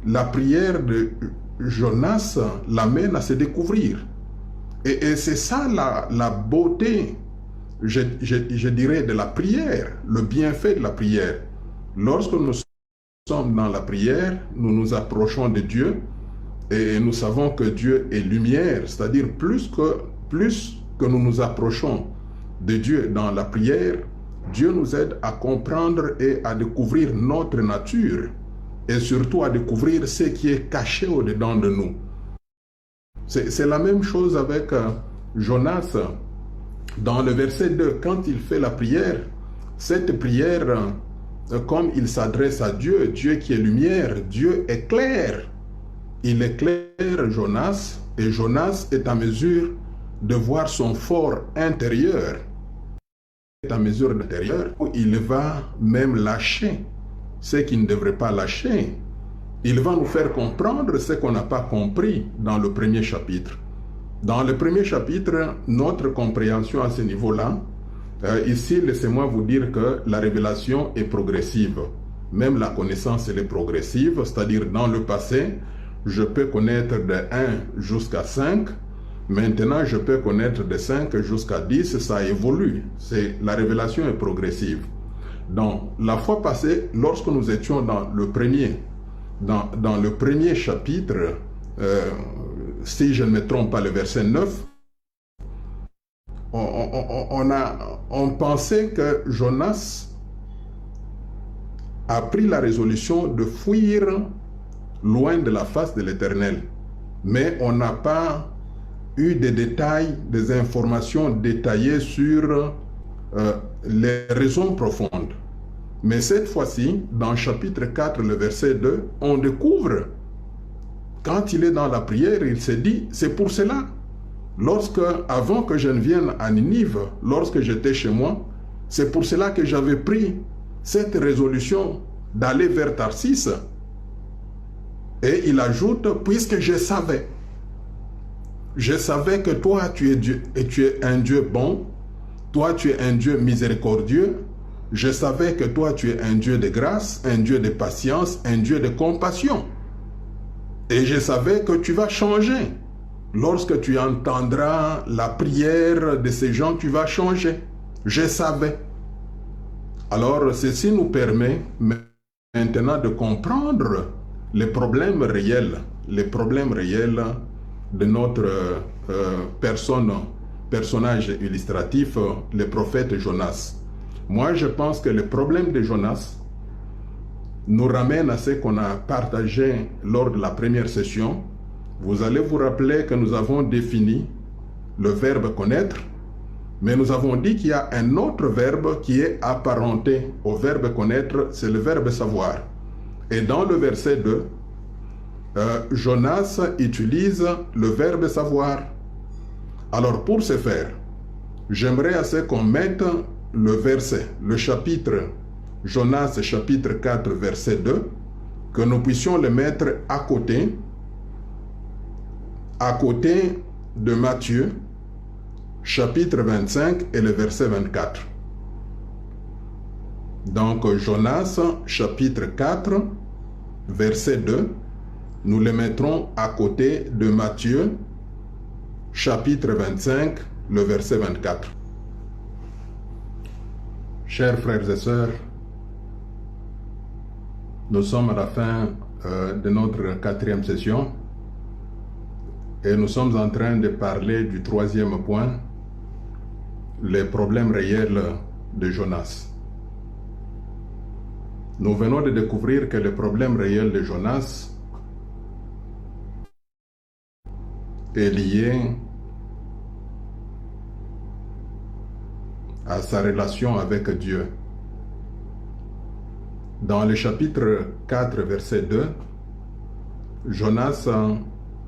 la prière de Jonas l'amène à se découvrir. Et c'est ça la beauté, je dirais, de la prière, le bienfait de la prière. Lorsque nous sommes dans la prière, nous nous approchons de Dieu et nous savons que Dieu est lumière, c'est-à-dire plus que nous nous approchons de Dieu dans la prière, Dieu nous aide à comprendre et à découvrir notre nature et surtout à découvrir ce qui est caché au-dedans de nous. C'est la même chose avec Jonas. Dans le verset 2, quand il fait la prière, cette prière, comme il s'adresse à Dieu, Dieu qui est lumière, Dieu est clair. Il éclaire Jonas et Jonas est en mesure de voir son fort intérieur. Il est en mesure d'intérieur où il va même lâcher ce qu'il ne devrait pas lâcher. Il va nous faire comprendre ce qu'on n'a pas compris dans le 1er chapitre. Dans le 1er chapitre, notre compréhension à ce niveau-là, ici, laissez-moi vous dire que la révélation est progressive. Même la connaissance, elle est progressive, c'est-à-dire dans le passé, je peux connaître de 1 jusqu'à 5. Maintenant, je peux connaître de 5 jusqu'à 10, ça évolue. La révélation est progressive. Donc, la fois passée, lorsque nous étions dans le premier chapitre, si je ne me trompe pas, le verset 9, on pensait que Jonas a pris la résolution de fuir loin de la face de l'Éternel. Mais on n'a pas eu des détails, des informations détaillées sur les raisons profondes. Mais cette fois-ci, dans chapitre 4, le verset 2, on découvre, quand il est dans la prière, il se dit, c'est pour cela, avant que je ne vienne à Ninive, lorsque j'étais chez moi, c'est pour cela que j'avais pris cette résolution d'aller vers Tarsis. Et il ajoute, puisque je savais que toi tu es Dieu, et tu es un Dieu bon, toi tu es un Dieu miséricordieux, je savais que toi tu es un Dieu de grâce, un Dieu de patience, un Dieu de compassion. Et je savais que tu vas changer. Lorsque tu entendras la prière de ces gens, tu vas changer. Je savais. Alors, ceci nous permet maintenant de comprendre les problèmes réels de notre personnage illustratif, le prophète Jonas. Moi, je pense que le problème de Jonas nous ramène à ce qu'on a partagé lors de la première session. Vous allez vous rappeler que nous avons défini le verbe connaître, mais nous avons dit qu'il y a un autre verbe qui est apparenté au verbe connaître, c'est le verbe savoir. Et dans le verset 2, Jonas utilise le verbe savoir. Alors pour ce faire, j'aimerais assez qu'on mette le verset, le chapitre, Jonas chapitre 4 verset 2, que nous puissions le mettre à côté de Matthieu chapitre 25 et le verset 24. Donc Jonas chapitre 4 verset 2 nous les mettrons à côté de Matthieu, chapitre 25, le verset 24. Chers frères et sœurs, nous sommes à la fin de notre 4e session et nous sommes en train de parler du 3e point, les problèmes réels de Jonas. Nous venons de découvrir que le problème réel de Jonas est lié à sa relation avec Dieu. Dans le chapitre 4, verset 2, Jonas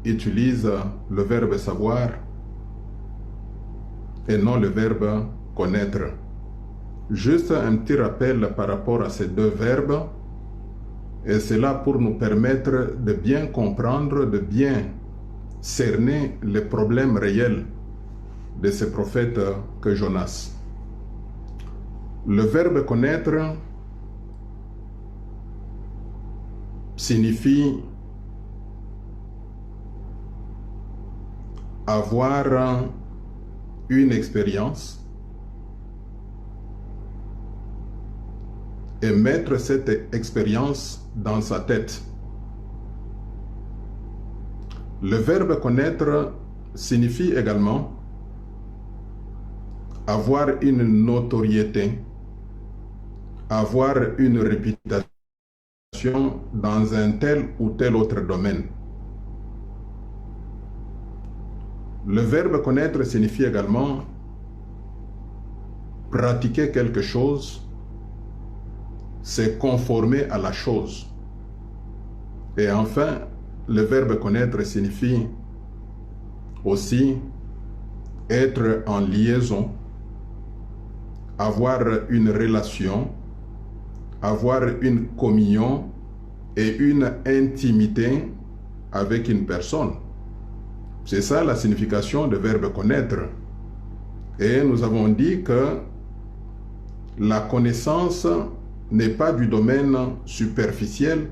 utilise le verbe savoir et non le verbe connaître. Juste un petit rappel par rapport à ces deux verbes, et c'est là pour nous permettre de bien comprendre, de bien cerner les problèmes réels de ce prophète que Jonas. Le verbe connaître signifie avoir une expérience et mettre cette expérience dans sa tête. Le verbe connaître signifie également avoir une notoriété, avoir une réputation dans un tel ou tel autre domaine. Le verbe connaître signifie également pratiquer quelque chose, se conformer à la chose. Et enfin, le verbe connaître signifie aussi être en liaison, avoir une relation, avoir une communion et une intimité avec une personne. C'est ça la signification du verbe connaître. Et nous avons dit que la connaissance n'est pas du domaine superficiel,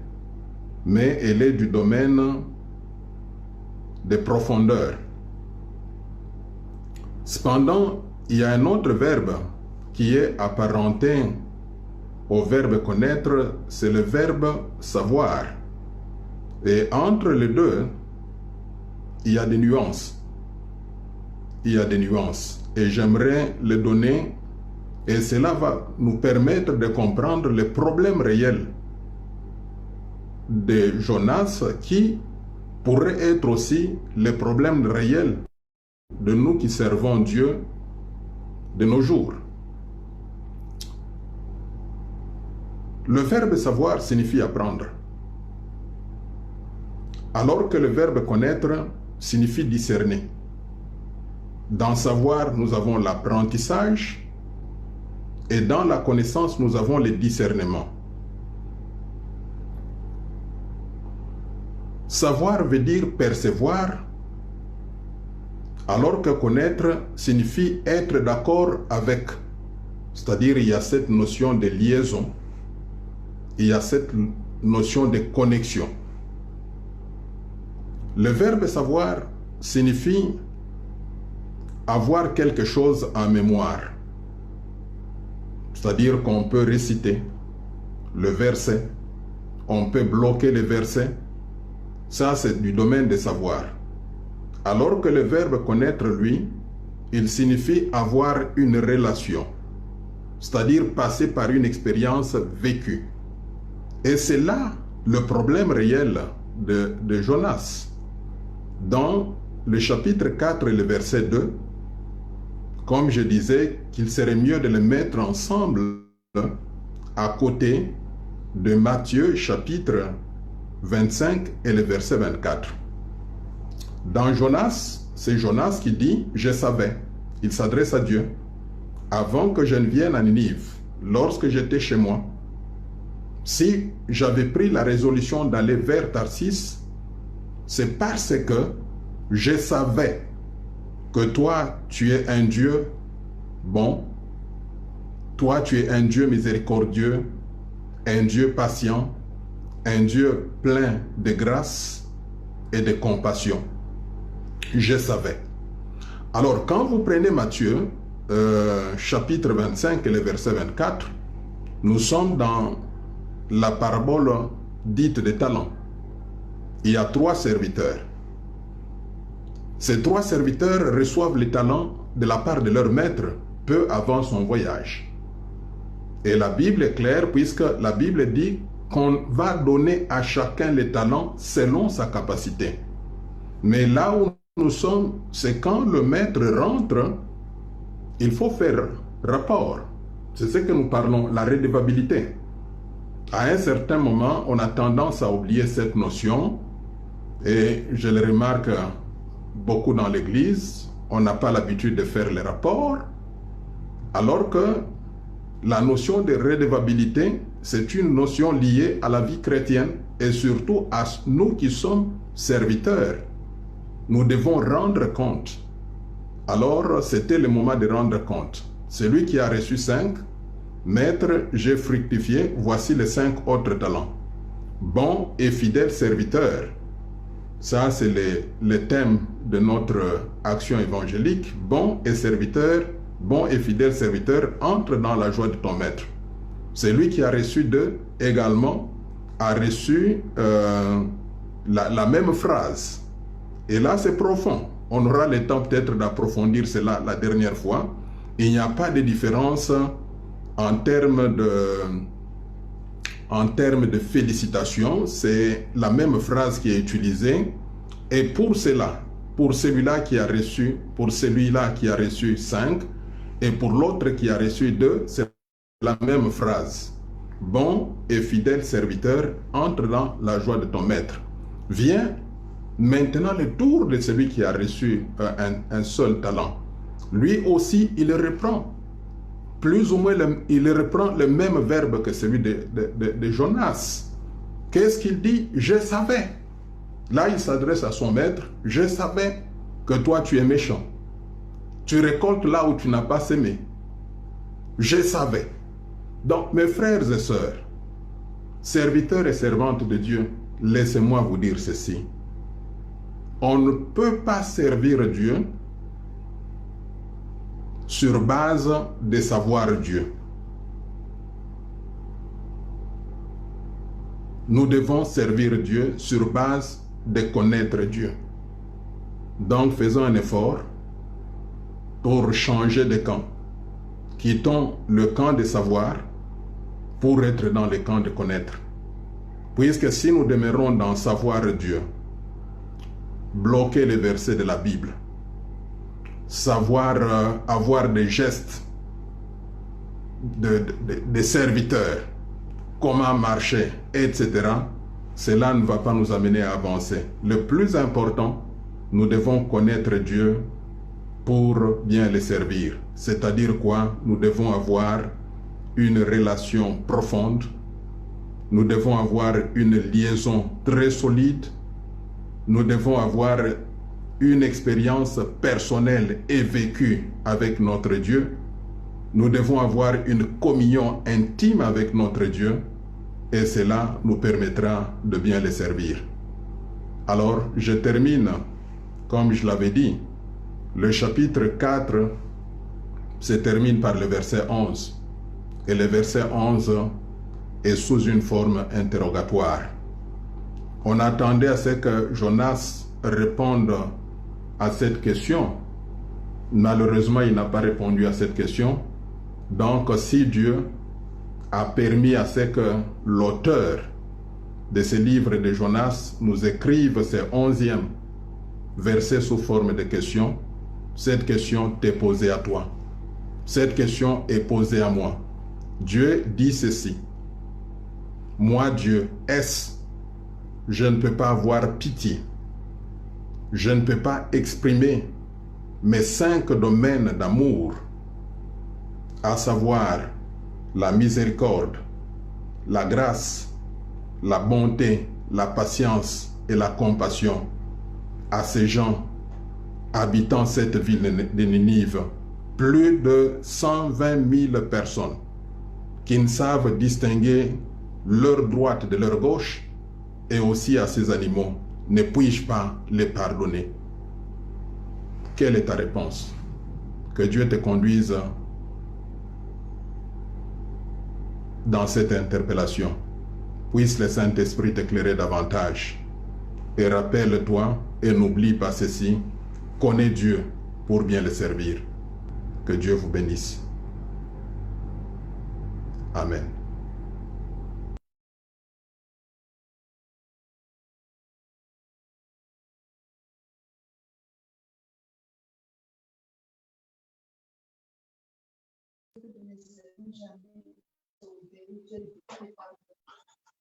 mais elle est du domaine de profondeur. Cependant, il y a un autre verbe qui est apparenté au verbe connaître, c'est le verbe savoir. Et entre les deux, il y a des nuances. Il y a des nuances. Et j'aimerais les donner, et cela va nous permettre de comprendre les problèmes réels de Jonas qui pourraient être aussi les problèmes réels de nous qui servons Dieu de nos jours. Le verbe savoir signifie apprendre, alors que le verbe connaître signifie discerner. Dans savoir, nous avons l'apprentissage, et dans la connaissance, nous avons le discernement. Savoir veut dire percevoir, alors que connaître signifie être d'accord avec. C'est-à-dire, il y a cette notion de liaison, il y a cette notion de connexion. Le verbe savoir signifie avoir quelque chose en mémoire. C'est-à-dire qu'on peut réciter le verset, on peut bloquer le verset. Ça, c'est du domaine des savoirs. Alors que le verbe connaître, lui, il signifie avoir une relation. C'est-à-dire passer par une expérience vécue. Et c'est là le problème réel de Jonas. Dans le chapitre 4 et le verset 2, comme je disais, qu'il serait mieux de les mettre ensemble à côté de Matthieu chapitre 25 et le verset 24. Dans Jonas, c'est Jonas qui dit « Je savais ». Il s'adresse à Dieu. « Avant que je ne vienne à Ninive, lorsque j'étais chez moi, si j'avais pris la résolution d'aller vers Tarsis, c'est parce que je savais que toi, tu es un Dieu bon, toi, tu es un Dieu miséricordieux, un Dieu patient, un Dieu plein de grâce, et de compassion. Je savais. Alors, quand vous prenez Matthieu, chapitre 25 et le verset 24, nous sommes dans la parabole dite des talents. Il y a 3 serviteurs. Ces 3 serviteurs reçoivent les talents de la part de leur maître peu avant son voyage. Et la Bible est claire puisque la Bible dit qu'on va donner à chacun les talents selon sa capacité. Mais là où nous sommes, c'est quand le maître rentre, il faut faire rapport. C'est ce que nous parlons, la redevabilité. À un certain moment, on a tendance à oublier cette notion et je le remarque beaucoup dans l'Église, on n'a pas l'habitude de faire les rapports, alors que la notion de redevabilité, c'est une notion liée à la vie chrétienne et surtout à nous qui sommes serviteurs. Nous devons rendre compte. Alors, c'était le moment de rendre compte. Celui qui a reçu 5, Maître, j'ai fructifié, voici les 5 autres talents. Bon et fidèle serviteur. Ça, c'est le thème de notre action évangélique. Bon et serviteur, bon et fidèle serviteur, entre dans la joie de ton maître. Celui qui a reçu 2 également a reçu la même phrase. Et là, c'est profond. On aura le temps peut-être d'approfondir cela la dernière fois. Il n'y a pas de différence en termes de félicitations. C'est la même phrase qui est utilisée. Et pour cela, pour celui-là qui a reçu, pour celui-là qui a reçu 5, et pour l'autre qui a reçu 2, c'est la même phrase. Bon et fidèle serviteur, entre dans la joie de ton maître. Viens maintenant le tour de celui qui a reçu un seul talent. Lui aussi, il reprend. Plus ou moins, il reprend le même verbe que celui de Jonas. Qu'est-ce qu'il dit? Je savais. Là, il s'adresse à son maître. Je savais que toi, tu es méchant. Tu récoltes là où tu n'as pas semé. Je savais. Donc, mes frères et sœurs, serviteurs et servantes de Dieu, laissez-moi vous dire ceci. On ne peut pas servir Dieu sur base de savoir Dieu. Nous devons servir Dieu sur base de connaître Dieu. Donc faisons un effort pour changer de camp. Quittons le camp de savoir pour être dans le camp de connaître. Puisque si nous demeurons dans savoir Dieu, bloquer les versets de la Bible, savoir avoir des gestes de serviteurs, comment marcher, etc., cela ne va pas nous amener à avancer. Le plus important, nous devons connaître Dieu pour bien le servir. C'est-à-dire quoi? Nous devons avoir une relation profonde, nous devons avoir une liaison très solide, nous devons avoir une expérience personnelle et vécue avec notre Dieu. Nous devons avoir une communion intime avec notre Dieu et cela nous permettra de bien le servir. Alors, je termine, comme je l'avais dit, le chapitre 4 se termine par le verset 11. Et le verset 11 est sous une forme interrogatoire. On attendait à ce que Jonas réponde à cette question. Malheureusement, il n'a pas répondu à cette question. Donc, si Dieu a permis à ce que l'auteur de ce livre de Jonas nous écrive ce 11e verset sous forme de question, cette question t'est posée à toi. Cette question est posée à moi. Dieu dit ceci. Moi, Dieu, je ne peux pas avoir pitié. Je ne peux pas exprimer mes 5 domaines d'amour, à savoir la miséricorde, la grâce, la bonté, la patience et la compassion à ces gens habitant cette ville de Ninive, plus de 120 000 personnes qui ne savent distinguer leur droite de leur gauche, et aussi à ces animaux ne puis-je pas les pardonner? Quelle est ta réponse? Que Dieu te conduise dans cette interpellation. Puisse le Saint-Esprit t'éclairer davantage. Et rappelle-toi, et n'oublie pas ceci, connais Dieu pour bien le servir. Que Dieu vous bénisse. Amen.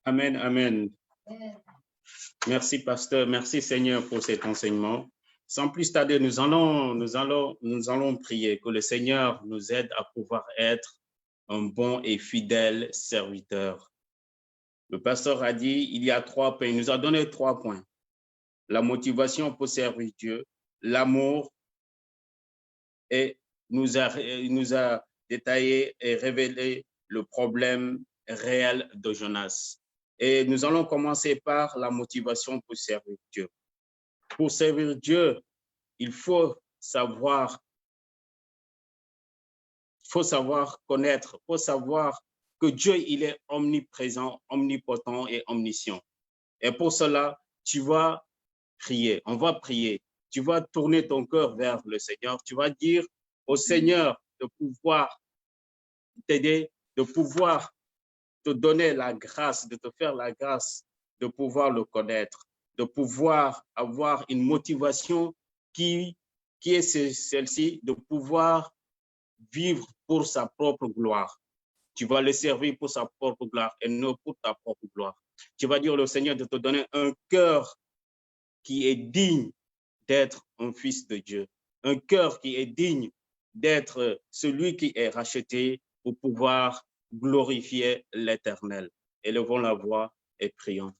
Amen, amen. Merci, pasteur. Merci, Seigneur, pour cet enseignement. Sans plus tarder, nous allons prier que le Seigneur nous aide à pouvoir être un bon et fidèle serviteur. Le pasteur a dit, il y a 3 points. Il nous a donné 3 points. La motivation pour servir Dieu, l'amour, et nous a détaillé et révélé le problème réel de Jonas. Et nous allons commencer par la motivation pour servir Dieu. Pour servir Dieu, il faut savoir connaître, il faut savoir que Dieu, il est omniprésent, omnipotent et omniscient. Et pour cela, tu vas prier, on va prier. Tu vas tourner ton cœur vers le Seigneur. Tu vas dire au Seigneur de pouvoir t'aider, de pouvoir te donner la grâce, de te faire la grâce de pouvoir le connaître, de pouvoir avoir une motivation qui est celle-ci, de pouvoir vivre pour sa propre gloire. Tu vas le servir pour sa propre gloire et non pour ta propre gloire. Tu vas dire au Seigneur de te donner un cœur qui est digne d'être un fils de Dieu, un cœur qui est digne d'être celui qui est racheté pour pouvoir glorifier l'Éternel. Élevons la voix et prions.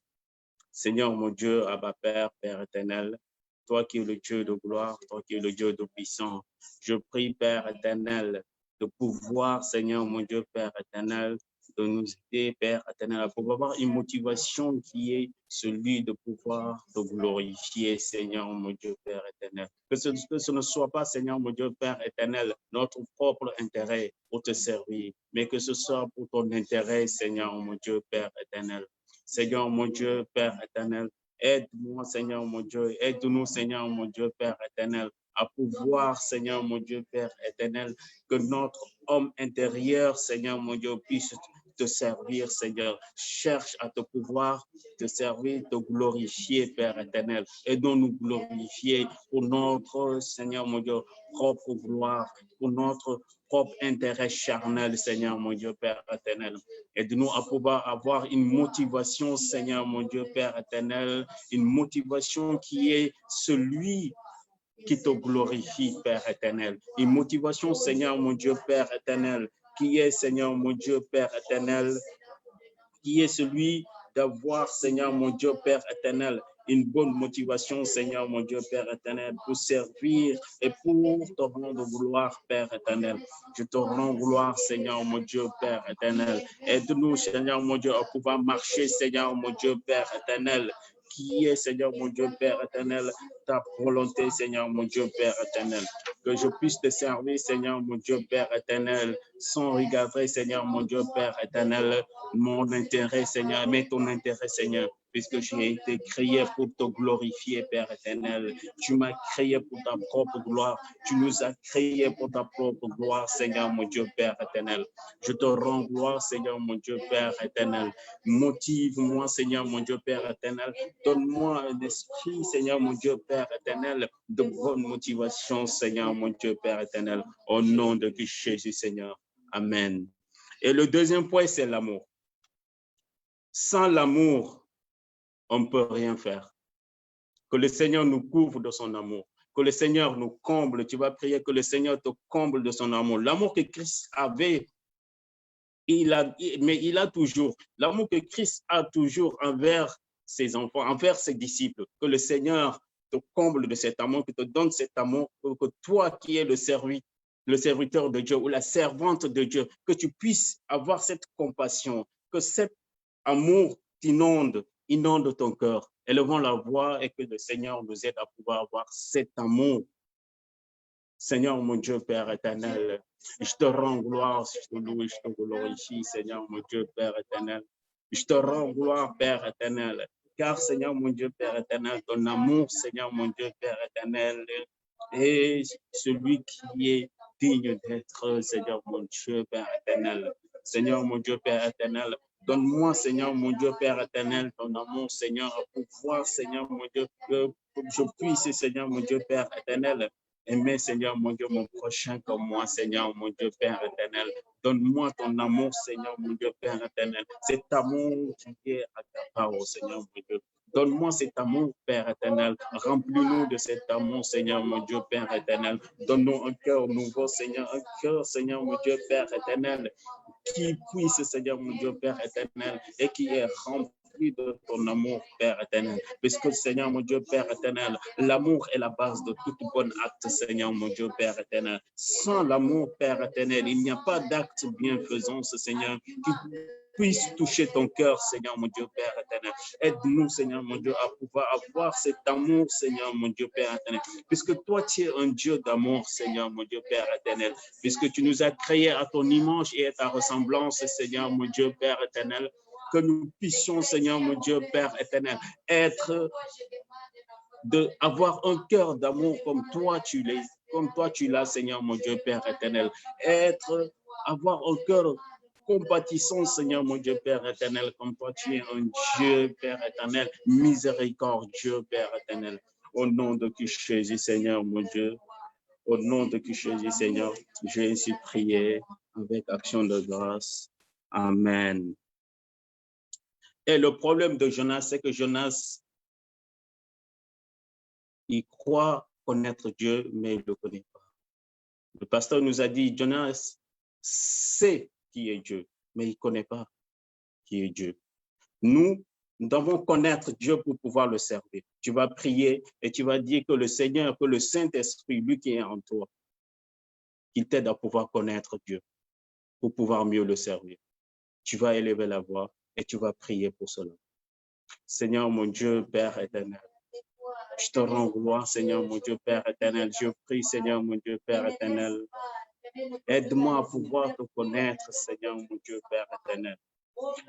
Seigneur mon Dieu, Abba Père, Père éternel, toi qui es le Dieu de gloire, toi qui es le Dieu de puissance, je prie, Père éternel, de pouvoir, Seigneur mon Dieu, Père éternel, de nous aider, Père éternel, pour avoir une motivation qui est celui de pouvoir te glorifier, Seigneur mon Dieu, Père éternel. Que ce ne soit pas, Seigneur mon Dieu, Père éternel, notre propre intérêt pour te servir, mais que ce soit pour ton intérêt, Seigneur mon Dieu, Père éternel. Seigneur mon Dieu, Père éternel, aide-moi, Seigneur mon Dieu, aide-nous, Seigneur mon Dieu, Père éternel, à pouvoir, Seigneur mon Dieu, Père éternel, que notre homme intérieur, Seigneur mon Dieu, puisse te servir, Seigneur. Cherche à te pouvoir te servir, te glorifier, Père éternel. Aidons-nous glorifier pour notre, Seigneur mon Dieu, propre gloire, pour notre propre intérêt charnel, Seigneur mon Dieu, Père éternel. Aide-nous à pouvoir avoir une motivation, Seigneur mon Dieu, Père éternel, une motivation qui est celui qui te glorifie, Père éternel. Une motivation, Seigneur mon Dieu, Père éternel, qui est, Seigneur mon Dieu, Père éternel, qui est celui d'avoir, Seigneur mon Dieu, Père éternel, une bonne motivation, Seigneur mon Dieu, Père éternel, pour servir et pour te rendre gloire, Père éternel. Je te rends gloire, Seigneur mon Dieu, Père éternel. Aide-nous, Seigneur mon Dieu, à pouvoir marcher, Seigneur mon Dieu, Père éternel, qui est, Seigneur mon Dieu, Père éternel, ta volonté, Seigneur mon Dieu, Père éternel. Que je puisse te servir, Seigneur mon Dieu, Père éternel, sans regarder, Seigneur mon Dieu, Père éternel, mon intérêt, Seigneur, mais ton intérêt, Seigneur, puisque j'ai été créé pour te glorifier, Père éternel. Tu m'as créé pour ta propre gloire. Tu nous as créés pour ta propre gloire, Seigneur mon Dieu, Père éternel. Je te rends gloire, Seigneur mon Dieu, Père éternel. Motive-moi, Seigneur mon Dieu, Père éternel. Donne-moi un esprit, Seigneur mon Dieu, Père éternel, de bonne motivation, Seigneur mon Dieu, Père éternel. Au nom de Jésus, Seigneur. Amen. Et le deuxième point, c'est l'amour. Sans l'amour, on ne peut rien faire. Que le Seigneur nous couvre de son amour. Que le Seigneur nous comble. Tu vas prier que le Seigneur te comble de son amour. L'amour que Christ avait, mais il a toujours, l'amour que Christ a toujours envers ses enfants, envers ses disciples. Que le Seigneur te comble de cet amour, que te donne cet amour, que toi qui es le serviteur de Dieu ou la servante de Dieu, que tu puisses avoir cette compassion, que cet amour t'inonde ton cœur, Élevons la voix et que le Seigneur nous aide à pouvoir avoir cet amour. Seigneur, mon Dieu, Père éternel, je te rends gloire, je te loue, je te glorifie, Seigneur, mon Dieu, Père éternel. Je te rends gloire, Père éternel, car, Seigneur, mon Dieu, Père éternel, ton amour, Seigneur, mon Dieu, Père éternel, est celui qui est digne d'être, Seigneur, mon Dieu, Père éternel. Seigneur, mon Dieu, Père éternel, donne-moi, Seigneur, mon Dieu, Père éternel, ton amour, Seigneur, pour pouvoir, Seigneur, mon Dieu, que je puisse, Seigneur, mon Dieu, Père éternel, aimer, Seigneur, mon Dieu, mon prochain comme moi, Seigneur, mon Dieu, Père éternel. Donne-moi ton amour, Seigneur, mon Dieu, Père éternel. Cet amour qui est à ta parole, Seigneur, mon Dieu. Donne-moi cet amour, Père éternel. Remplis-nous de cet amour, Seigneur, mon Dieu, Père éternel. Donne-nous un cœur nouveau, Seigneur, un cœur, Seigneur, mon Dieu, Père éternel, qui puisse, Seigneur, mon Dieu, Père éternel, et qui est rempli de ton amour, Père éternel. Puisque, Seigneur, mon Dieu, Père éternel, l'amour est la base de tout bon acte, Seigneur, mon Dieu, Père éternel. Sans l'amour, Père éternel, il n'y a pas d'acte bienfaisance, Seigneur, qui puisse toucher ton cœur, Seigneur, mon Dieu, Père éternel. Aide-nous, Seigneur, mon Dieu, à pouvoir avoir cet amour, Seigneur, mon Dieu, Père éternel. Puisque toi, tu es un Dieu d'amour, Seigneur, mon Dieu, Père éternel. Puisque tu nous as créés à ton image et à ta ressemblance, Seigneur, mon Dieu, Père éternel. Que nous puissions, Seigneur, mon Dieu, Père éternel, avoir un cœur d'amour comme toi tu l'as, Seigneur, mon Dieu, Père éternel. Avoir un cœur compatissant, Seigneur, mon Dieu, Père éternel, comme toi tu es un Dieu, Père éternel, miséricordieux, Père éternel. Au nom de Jésus, Seigneur, mon Dieu, au nom de Jésus, Seigneur, j'ai ainsi prié avec action de grâce. Amen. Et le problème de Jonas, c'est que Jonas, il croit connaître Dieu, mais il ne le connaît pas. Le pasteur nous a dit, Jonas sait qui est Dieu, mais il ne connaît pas qui est Dieu. Nous devons connaître Dieu pour pouvoir le servir. Tu vas prier et tu vas dire que le Seigneur, que le Saint-Esprit, lui qui est en toi, qu'il t'aide à pouvoir connaître Dieu, pour pouvoir mieux le servir. Tu vas élever la voix et tu vas prier pour cela. Seigneur, mon Dieu, Père éternel, je te rends gloire, Seigneur, mon Dieu, Père éternel. Je prie, Seigneur, mon Dieu, Père éternel. Aide-moi à pouvoir te connaître, Seigneur, mon Dieu, Père éternel.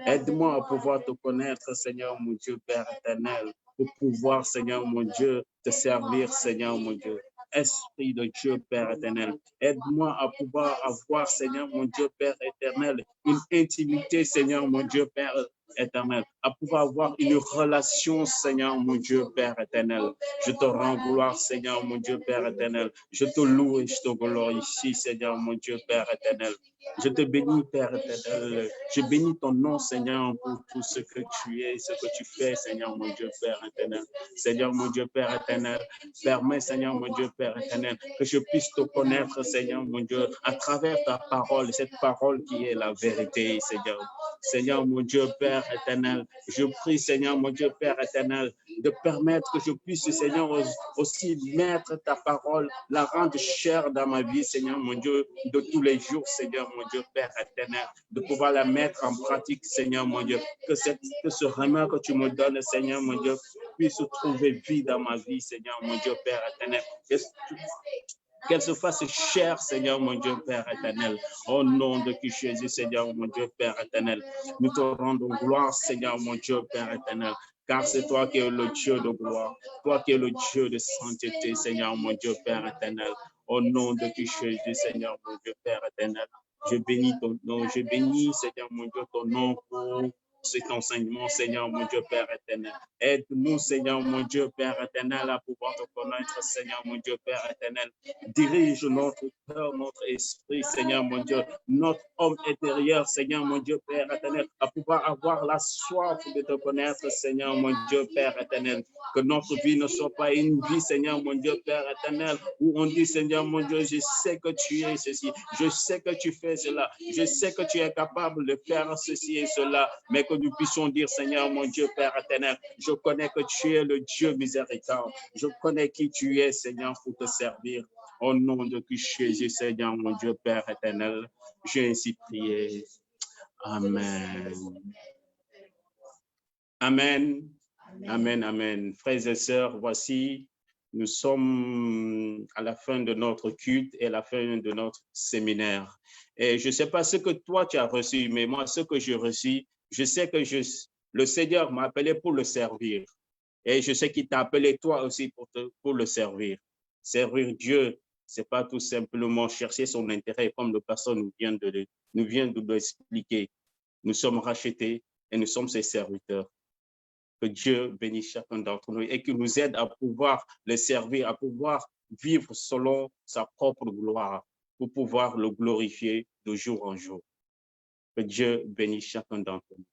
Aide-moi à pouvoir te connaître, Seigneur, mon Dieu, Père éternel, pour pouvoir, Seigneur, mon Dieu, te servir, Seigneur, mon Dieu. Esprit de Dieu, Père éternel, aide-moi à pouvoir avoir, Seigneur, mon Dieu, Père éternel, une intimité, Seigneur, mon Dieu, Père éternel, à pouvoir avoir une relation, Seigneur, mon Dieu, Père éternel. Je te rends gloire, Seigneur, mon Dieu, Père éternel. Je te loue et je te glorifie, Seigneur, mon Dieu, Père éternel. Je te bénis, Père éternel. Je bénis ton nom, Seigneur, pour tout ce que tu es, ce que tu fais, Seigneur, mon Dieu, Père éternel. Seigneur, mon Dieu, Père éternel, permets, Seigneur, mon Dieu, Père éternel, que je puisse te connaître, Seigneur, mon Dieu, à travers ta parole, cette parole qui est la vérité, Seigneur. Seigneur, mon Dieu, Père éternel, je prie, Seigneur, mon Dieu, Père éternel, de permettre que je puisse, Seigneur, aussi mettre ta parole, la rendre chère dans ma vie, Seigneur, mon Dieu, de tous les jours, Seigneur, mon Dieu, Père éternel, de pouvoir la mettre en pratique, Seigneur, mon Dieu, que ce remède que tu me donnes, Seigneur, mon Dieu, puisse trouver vie dans ma vie, Seigneur, mon Dieu, Père éternel. Qu'elle se fasse chère, Seigneur, mon Dieu, Père éternel. Au nom de Jésus, Seigneur, mon Dieu, Père éternel. Nous te rendons gloire, Seigneur, mon Dieu, Père éternel. Car c'est toi qui es le Dieu de gloire. Toi qui es le Dieu de sainteté, Seigneur, mon Dieu, Père éternel. Au nom de Jésus, Seigneur, mon Dieu, Père éternel. Je bénis ton nom. Je bénis, Seigneur, mon Dieu, ton nom pour cet enseignement, Seigneur, mon Dieu, Père éternel. Aide-nous, Seigneur, mon Dieu, Père éternel, à pouvoir te connaître, Seigneur, mon Dieu, Père éternel. Dirige notre cœur, notre esprit, Seigneur, mon Dieu, notre homme intérieur, Seigneur, mon Dieu, Père éternel, à pouvoir avoir la soif de te connaître, Seigneur, mon Dieu, Père éternel. Que notre vie ne soit pas une vie, Seigneur, mon Dieu, Père éternel, où on dit, Seigneur, mon Dieu, je sais que tu es ceci, je sais que tu fais cela, je sais que tu es capable de faire ceci et cela, mais que nous puissions dire, Seigneur, mon Dieu, Père éternel, je connais que tu es le Dieu miséricordieux. Je connais qui tu es, Seigneur, pour te servir. Au nom de Jésus, Seigneur, mon Dieu, Père éternel, j'ai ainsi prié. Amen. Amen. Amen, amen. Frères et sœurs, voici, nous sommes à la fin de notre culte et à la fin de notre séminaire. Et je ne sais pas ce que toi tu as reçu, mais moi, ce que j'ai reçu, je sais que le Seigneur m'a appelé pour le servir. Et je sais qu'il t'a appelé toi aussi pour le servir. Servir Dieu, ce n'est pas tout simplement chercher son intérêt, comme le pasteur nous vient de l'expliquer. Nous sommes rachetés et nous sommes ses serviteurs. Que Dieu bénisse chacun d'entre nous et qu'il nous aide à pouvoir le servir, à pouvoir vivre selon sa propre gloire, pour pouvoir le glorifier de jour en jour. Que Dieu bénisse chacun d'entre nous.